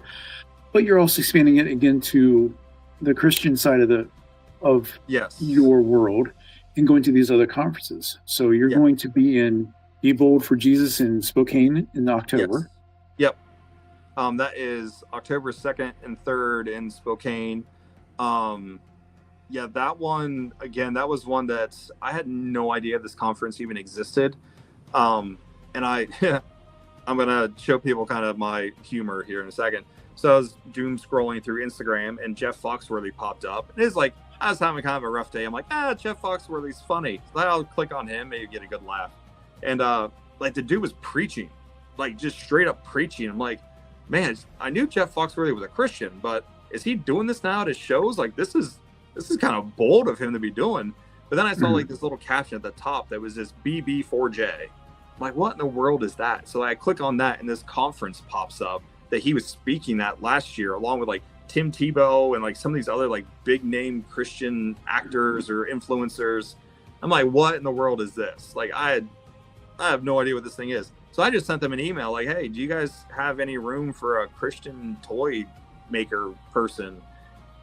but you're also expanding it again to the Christian side of your world and going to these other conferences. So you're going to be in Be Bold for Jesus in Spokane in October. Yep. That is October 2nd and 3rd in Spokane. That one, again, that was one that I had no idea this conference even existed. And I'm gonna show people kind of my humor here in a second. So I was doom scrolling through Instagram, and Jeff Foxworthy popped up, and it's like I was having kind of a rough day. I'm like, Jeff Foxworthy's funny. So I'll click on him, maybe get a good laugh. And like the dude was preaching, like just straight up preaching. I'm like, man, I knew Jeff Foxworthy was a Christian, but is he doing this now at his shows? Like this is kind of bold of him to be doing. But then I saw like this little caption at the top that was this BB4J. I'm like, what in the world is that? So I click on that, and this conference pops up that he was speaking at last year, along with like Tim Tebow and like some of these other like big name Christian actors or influencers. I'm like, what in the world is this? Like I have no idea what this thing is. So I just sent them an email like, hey, do you guys have any room for a Christian toy maker person?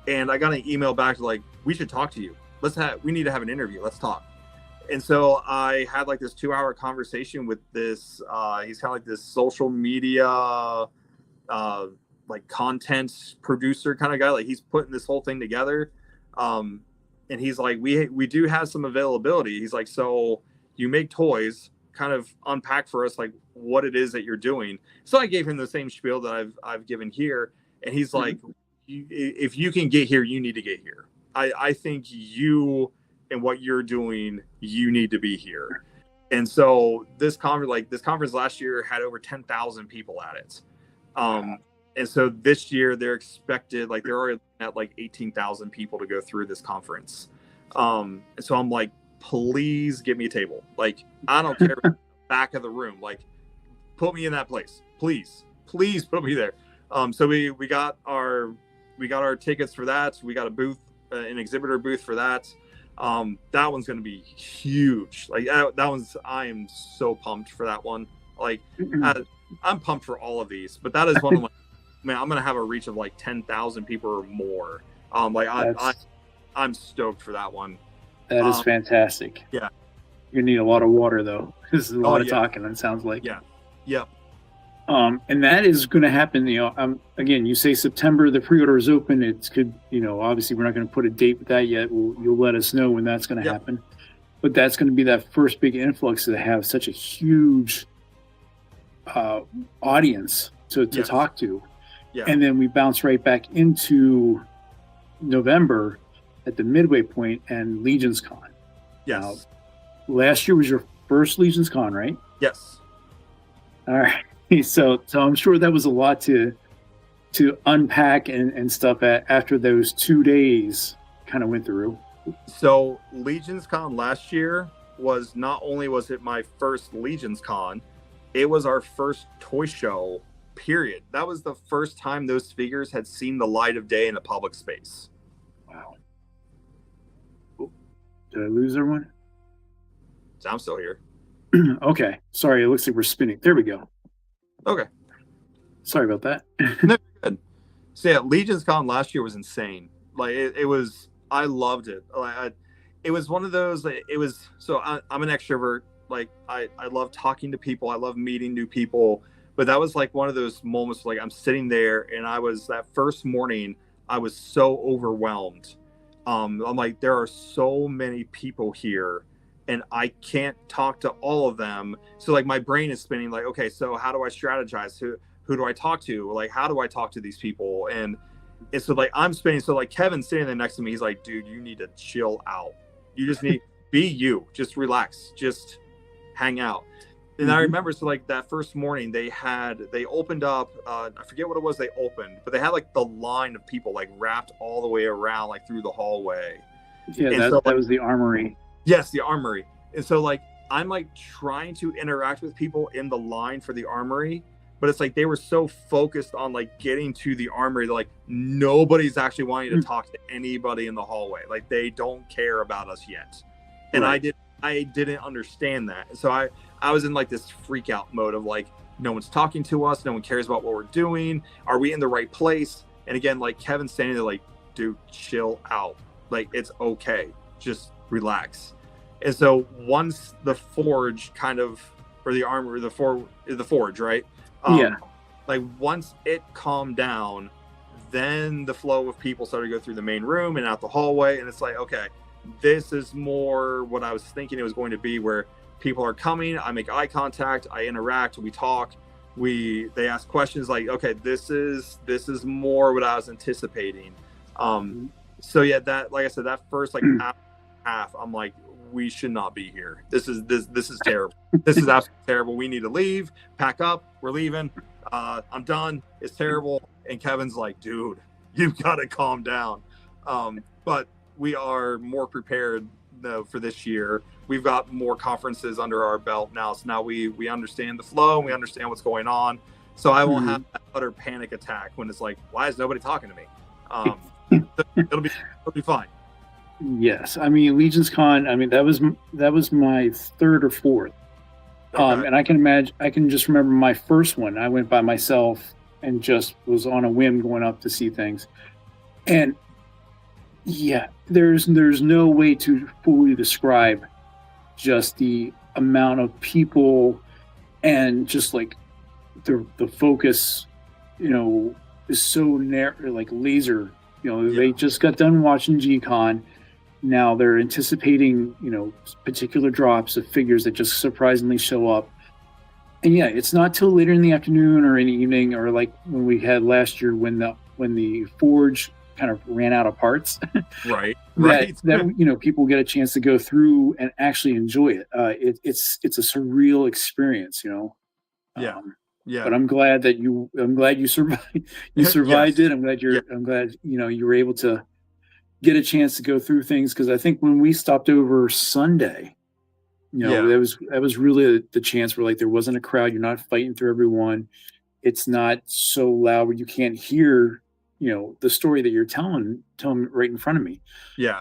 And I got an email back like, we should talk to you. We need to have an interview. Let's talk. And so I had like this 2-hour conversation with this, he's kind of like this social media, like content producer kind of guy. Like he's putting this whole thing together. And he's like, we do have some availability. He's like, so you make toys, kind of unpack for us, like what it is that you're doing. So I gave him the same spiel that I've given here. And he's like, if you can get here, you need to get here. I think you and what you're doing, you need to be here. And so this conference last year had over 10,000 people at it. And so this year they're expected, like they're already at like 18,000 people to go through this conference. And so I'm like, please give me a table. Like, I don't care, back of the room, like put me in that place. Please put me there. So we got our tickets for that. We got a booth, an exhibitor booth for that. That one's going to be huge. Like I am so pumped for that one. Like I'm pumped for all of these, but that is one of my, man, I'm going to have a reach of like 10,000 people or more. I'm stoked for that one. That is fantastic. Yeah. You need a lot of water though. This is a lot of talking, it sounds like. Yeah. Yep. And that is going to happen. Again, you say September, the pre-order is open. It could, obviously we're not going to put a date with that yet. You'll let us know when that's going to happen. But that's going to be that first big influx to have such a huge audience to talk to. Yeah. And then we bounce right back into November at the midway point and LegionsCon. Yes. Now, last year was your first LegionsCon, right? Yes. All right. So I'm sure that was a lot to unpack and stuff after those 2 days kind of went through. So LegionsCon last year was not only was it my first LegionsCon, it was our first toy show, period. That was the first time those figures had seen the light of day in a public space. Wow. Oh, did I lose everyone? So I'm still here. Okay. Sorry, it looks like we're spinning. There we go. Okay. Sorry about that. No, good. So yeah, LegionsCon last year was insane. Like it was, I loved it. It was one of those, it was, so I'm an extrovert. Like I love talking to people. I love meeting new people. But that was like one of those moments, like I'm sitting there and that first morning, I was so overwhelmed. I'm like, there are so many people here and I can't talk to all of them. So like my brain is spinning like, okay, so how do I strategize? Who do I talk to? Like, how do I talk to these people? And so like I'm spinning. So like Kevin's sitting there next to me. He's like, dude, you need to chill out. You just need be you. Just relax. Just hang out. And I remember, so like that first morning they opened up, I forget what it was they opened, but they had like the line of people like wrapped all the way around, like through the hallway. Yeah, that was the armory. Yes, the armory. And so like, I'm like trying to interact with people in the line for the armory, but it's like, they were so focused on like getting to the armory. They're like, nobody's actually wanting to talk to anybody in the hallway. Like they don't care about us yet. And right. I didn't understand that. So I was in like this freak out mode of like, no one's talking to us. No one cares about what we're doing. Are we in the right place? And again, like Kevin's standing there like, dude, chill out. Like, it's okay. Just relax. And so once the forge or the armor, the forge, right? Like once it calmed down, then the flow of people started to go through the main room and out the hallway. And it's like, okay, this is more what I was thinking it was going to be, where people are coming, I make eye contact, I interact, we talk, they ask questions like, okay, this is more what I was anticipating. So yeah, that, like I said, that first like hour and a half, I'm like, we should not be here. This is terrible. This is absolutely terrible. We need to leave, pack up, we're leaving. I'm done. It's terrible. And Kevin's like, dude, you've got to calm down. But we are more prepared for this year. We've got more conferences under our belt now. So now we understand the flow. We understand what's going on. So I won't have that utter panic attack when it's like, why is nobody talking to me? It'll be fine. Yes. I mean, LegionsCon, I mean, that was my third or fourth. Okay. And I can just remember my first one. I went by myself and just was on a whim going up to see things. And yeah, there's no way to fully describe just the amount of people and just like the focus, is so narrow, like laser. They just got done watching G-Con. Now they're anticipating, particular drops of figures that just surprisingly show up. And yeah, it's not till later in the afternoon or in the evening, or like when we had last year when the forge kind of ran out of parts. Right. that people get a chance to go through and actually enjoy it. It's a surreal experience, Yeah. But I'm glad you survived. You survived Yes. it. I'm glad you were able to get a chance to go through things, because I think when we stopped over Sunday, that was really the chance where like there wasn't a crowd. You're not fighting through everyone. It's not so loud where you can't hear the story that you're telling right in front of me. Yeah.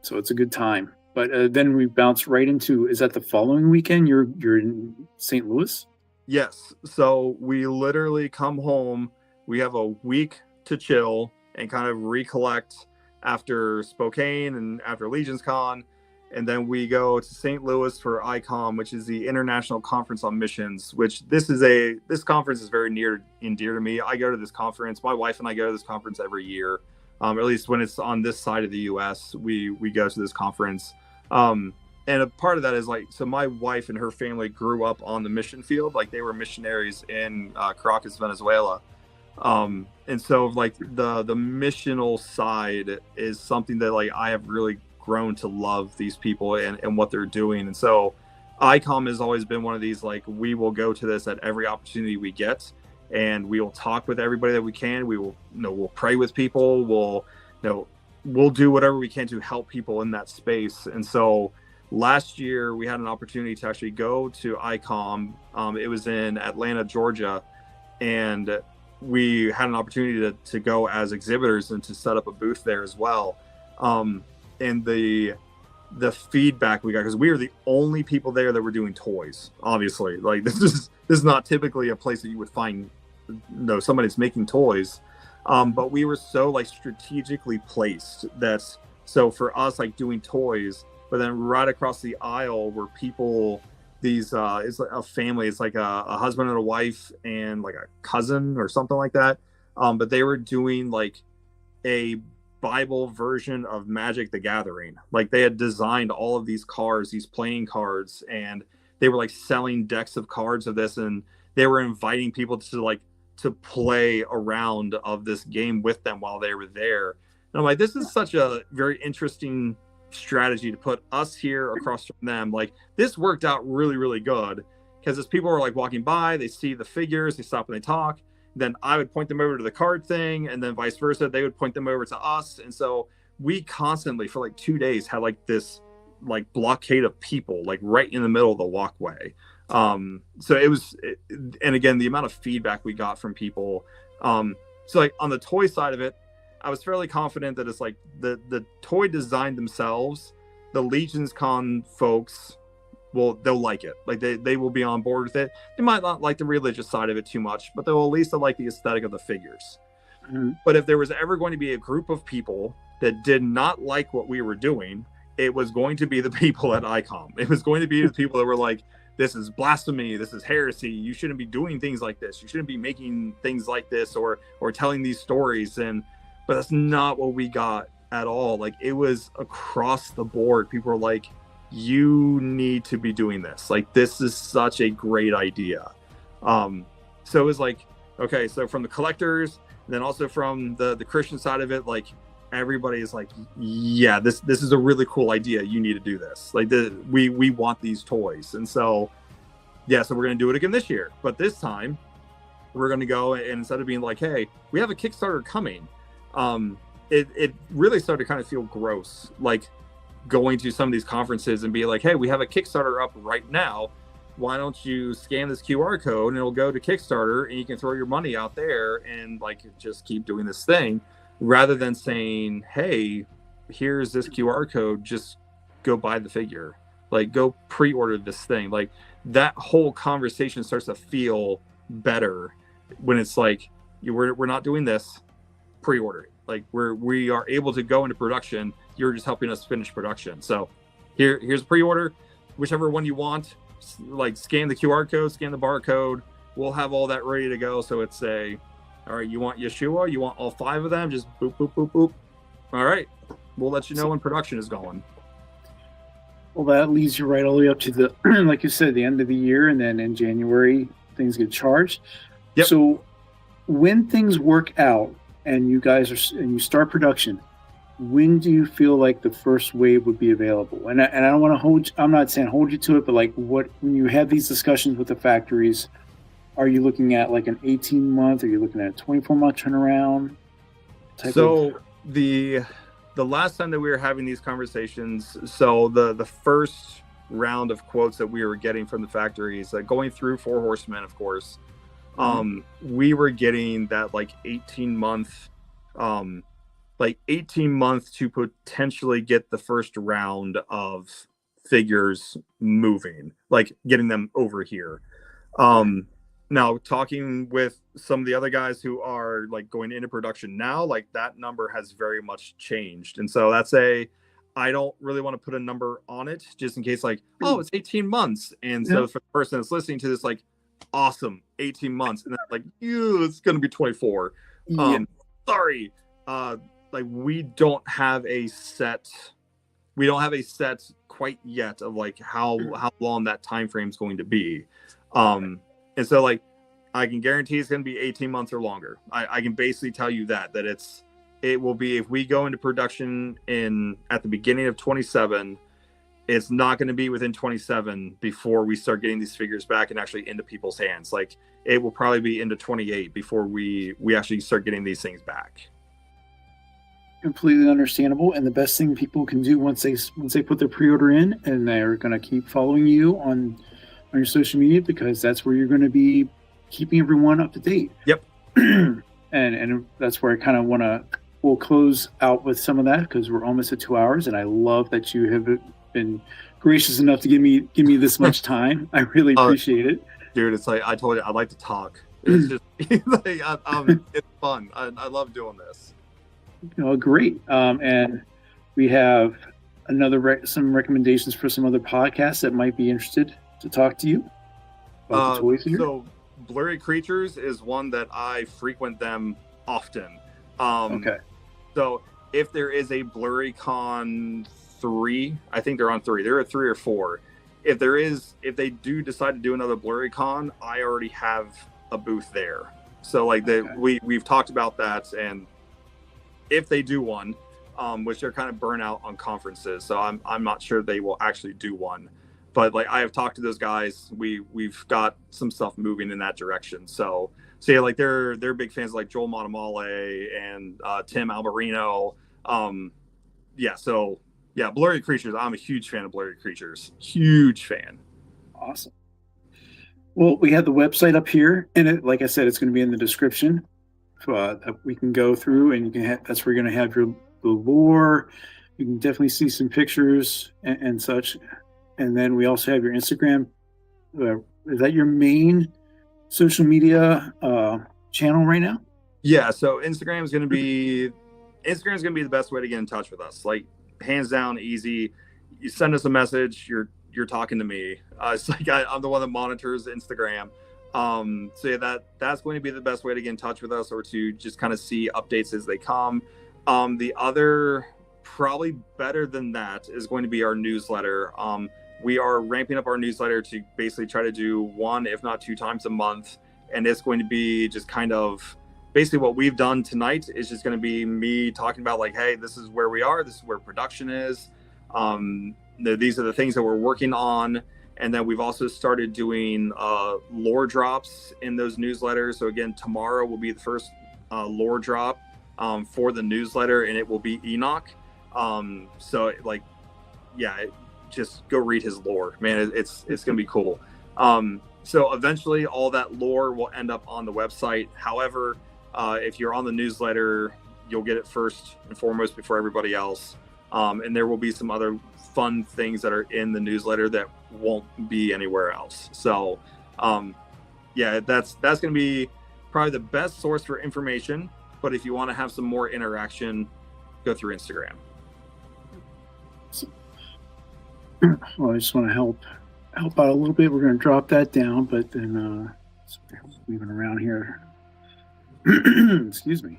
So it's a good time. But then we bounce right into, is that the following weekend? You're in St. Louis? Yes. So we literally come home. We have a week to chill and kind of recollect after Spokane and after LegionsCon. And then we go to St. Louis for ICOM, which is the International Conference on Missions, which this conference is very near and dear to me. I go to this conference. My wife and I go to this conference every year. Or at least when it's on this side of the US, we go to this conference. And a part of that is like, so my wife and her family grew up on the mission field. Like they were missionaries in Caracas, Venezuela. And so like the missional side is something that like I have really grown to love these people and what they're doing. And so ICOM has always been one of these, like, we will go to this at every opportunity we get, and we will talk with everybody that we can. We will, we'll pray with people. We'll do whatever we can to help people in that space. And so last year we had an opportunity to actually go to ICOM. It was in Atlanta, Georgia, and we had an opportunity to go as exhibitors and to set up a booth there as well. And the feedback we got, because we were the only people there that were doing toys, obviously. Like this is not typically a place that you would find somebody that's making toys. But we were so like strategically placed so for us, like doing toys, but then right across the aisle were people, it's like a family, it's like a husband and a wife and like a cousin or something like that. But they were doing like a Bible version of Magic the Gathering. Like they had designed all of these cards, these playing cards, and they were like selling decks of cards of this, and they were inviting people to play a round of this game with them while they were there. And I'm like, this is such a very interesting strategy to put us here across from them. Like this worked out really, really good, because as people were like walking by, they see the figures, they stop and they talk. Then I would point them over to the card thing, and then vice versa. They would point them over to us. And so we constantly, for like 2 days, had like this like blockade of people, like right in the middle of the walkway. So it was, and again, the amount of feedback we got from people. So like on the toy side of it, I was fairly confident that it's like the toy design themselves, the LegionsCon folks, they'll like it. Like they will be on board with it. They might not like the religious side of it too much, but they'll at least like the aesthetic of the figures. Mm-hmm. But if there was ever going to be a group of people that did not like what we were doing, it was going to be the people at ICOM. It was going to be the people that were like, this is blasphemy, this is heresy, you shouldn't be doing things like this, you shouldn't be making things like this or telling these stories. But that's not what we got at all. Like it was across the board. People were like, you need to be doing this. Like, this is such a great idea. So it was like, okay, so from the collectors, then also from the Christian side of it, like everybody is like, yeah, this is a really cool idea. You need to do this. Like we want these toys. And so, yeah, so we're going to do it again this year. But this time we're going to go, and instead of being like, hey, we have a Kickstarter coming, it really started to kind of feel gross, like going to some of these conferences and be like, hey, we have a Kickstarter up right now. Why don't you scan this QR code and it'll go to Kickstarter and you can throw your money out there and like just keep doing this thing, rather than saying, hey, here's this QR code, just go buy the figure, like go pre-order this thing. Like that whole conversation starts to feel better when it's like, we're not doing this, pre-order it. Like we are able to go into production. You're just helping us finish production. So here's a pre-order, whichever one you want. Like scan the QR code, scan the barcode. We'll have all that ready to go. So it's all right, you want Yeshua? You want all 5 of them? Just boop, boop, boop, boop. All right. We'll let you know when production is going. Well, that leads you right all the way up to the, like you said, the end of the year. And then in January, things get charged. Yep. So when things work out and you start production, when do you feel like the first wave would be available? And I don't want to I'm not saying hold you to it, but like when you have these discussions with the factories, are you looking at like an 18-month? Are you looking at a 24-month turnaround? The last time that we were having these conversations, so the first round of quotes that we were getting from the factories, going through 4 Horsemen, of course, we were getting that like 18-month to potentially get the first round of figures moving, like getting them over here. Now talking with some of the other guys who are like going into production now, like that number has very much changed. And so I don't really want to put a number on it just in case, like, oh, it's 18 months. And so for the person that's listening to this, like, awesome, 18 months. And then like, it's going to be 24. Sorry. Like we don't have a set quite yet of like how long that time frame is going to be. And so like I can guarantee it's going to be 18 months or longer. I can basically tell you that it will be, if we go into production at the beginning of 27, it's not going to be within 27 before we start getting these figures back and actually into people's hands. Like it will probably be into 28 before we actually start getting these things back. Completely understandable. And the best thing people can do once they put their pre-order in, and they're going to keep following you on your social media, because that's where you're going to be keeping everyone up to date. Yep. and that's where I kind of we'll close out with some of that, because we're almost at 2 hours, and I love that you have been gracious enough to give me this much time. I really appreciate it. Dude, it's like I told you, I like to talk. It's just like it's fun. I love doing this. Great. And we have some recommendations for some other podcasts that might be interested to talk to you about the toys here. So Blurry Creatures is one that I frequent them often. Okay. So if there is a Blurry Con 3, I think they're on 3. They're at 3 or 4. If they do decide to do another Blurry Con, I already have a booth there. So like we've talked about that, and if they do one, which they're kind of burnt out on conferences, so I'm not sure they will actually do one. But like I have talked to those guys, we've got some stuff moving in that direction. So yeah, like they're big fans of like Joel Montemale and Tim Alberino. Blurry Creatures. I'm a huge fan of Blurry Creatures. Huge fan. Awesome. Well, we have the website up here, and like I said, it's going to be in the description that we can go through, and you can that's where you're going to have the lore. You can definitely see some pictures and such. And then we also have your Instagram. Is that your main social media channel right now? Yeah. So Instagram is going to be the best way to get in touch with us. Like hands down, easy. You send us a message. You're talking to me. It's like I'm the one that monitors Instagram. So yeah, that's going to be the best way to get in touch with us, or to just kind of see updates as they come. The other, probably better than that, is going to be our newsletter. we are ramping up our newsletter to basically try to do 1, if not 2 times a month. And it's going to be just kind of basically what we've done tonight is just going to be me talking about like, hey, this is where we are. This is where production is. These are the things that we're working on. And then we've also started doing lore drops in those newsletters. So again, tomorrow will be the first lore drop for the newsletter, and it will be Enoch. So like, yeah, just go read his lore, man. It's gonna be cool. So eventually all that lore will end up on the website. However, if you're on the newsletter, you'll get it first and foremost before everybody else. And there will be some other fun things that are in the newsletter that won't be anywhere else. So yeah, that's gonna be probably the best source for information. But if you want to have some more interaction, go through Instagram. Well, I just want to help out a little bit. We're going to drop that down, but then moving around here. Excuse me.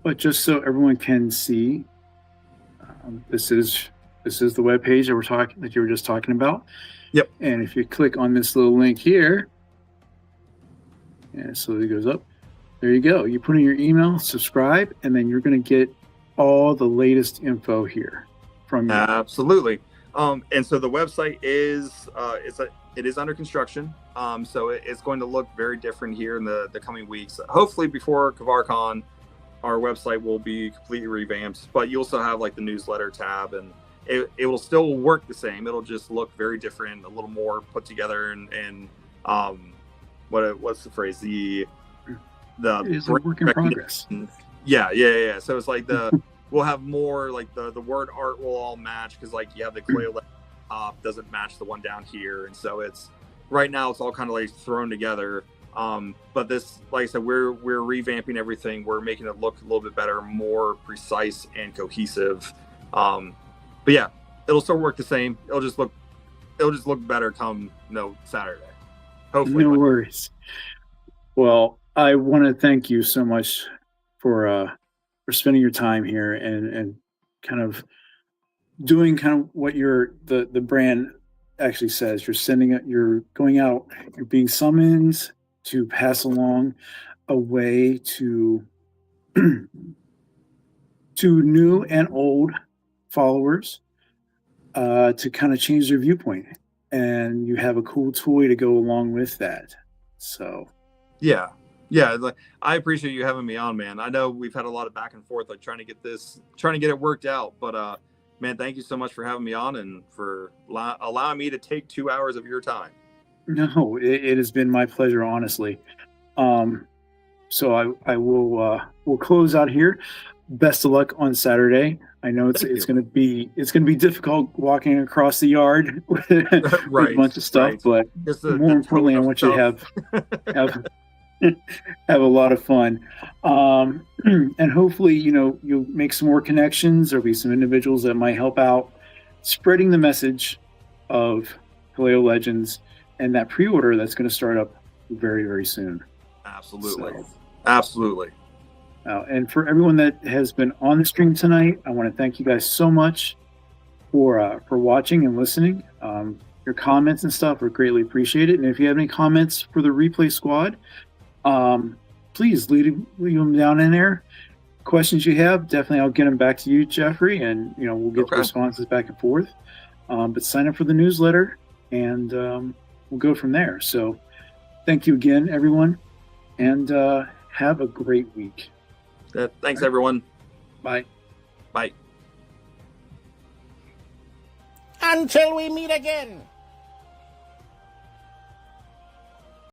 But just so everyone can see, this is the web page that you were just talking about. Yep. And if you click on this little link here, and it slowly goes up. There you go. You put in your email, subscribe, and then you're going to get all the latest info here from you. Absolutely. And so the website is it is under construction. So it's going to look very different here in the coming weeks. Hopefully before Karvar Kon, our website will be completely revamped. But you also have like the newsletter tab, and it will still work the same. It'll just look very different, a little more put together, and what's the phrase? It's a work in progress. Yeah. So it's like we'll have more like the word art will all match, because like you have the Kaleo Legends top doesn't match the one down here, and so it's right now it's all kind of like thrown together. But this, like I said, we're revamping everything. We're making it look a little bit better, more precise and cohesive. But yeah, it'll still work the same. It'll just look better come Saturday. Hopefully. No worries. Well, I want to thank you so much for spending your time here and kind of doing kind of what the brand actually says. You're going out, you're being summoned to pass along a way to new and old followers to kind of change their viewpoint, and you have a cool toy to go along with that. So yeah, like, I appreciate you having me on, man. I know we've had a lot of back and forth, like trying to get it worked out, but man, thank you so much for having me on and for allowing me to take 2 hours of your time. No, it has been my pleasure, honestly. So I we'll close out here. Best of luck on Saturday. I know it's going to be difficult walking across the yard with a bunch of stuff, but more importantly, I want you to have a lot of fun. And hopefully, you'll make some more connections. There'll be some individuals that might help out spreading the message of Kaleo Legends and that pre-order that's going to start up very, very soon. Absolutely. And for everyone that has been on the stream tonight, I want to thank you guys so much for watching and listening. Your comments and stuff are greatly appreciated. And if you have any comments for the replay squad, please leave them down in there. Questions you have, definitely I'll get them back to you, Jeffrey, and we'll get the responses back and forth. But sign up for the newsletter, and we'll go from there. So thank you again, everyone, and have a great week. Thanks, everyone. Bye. Bye. Until we meet again.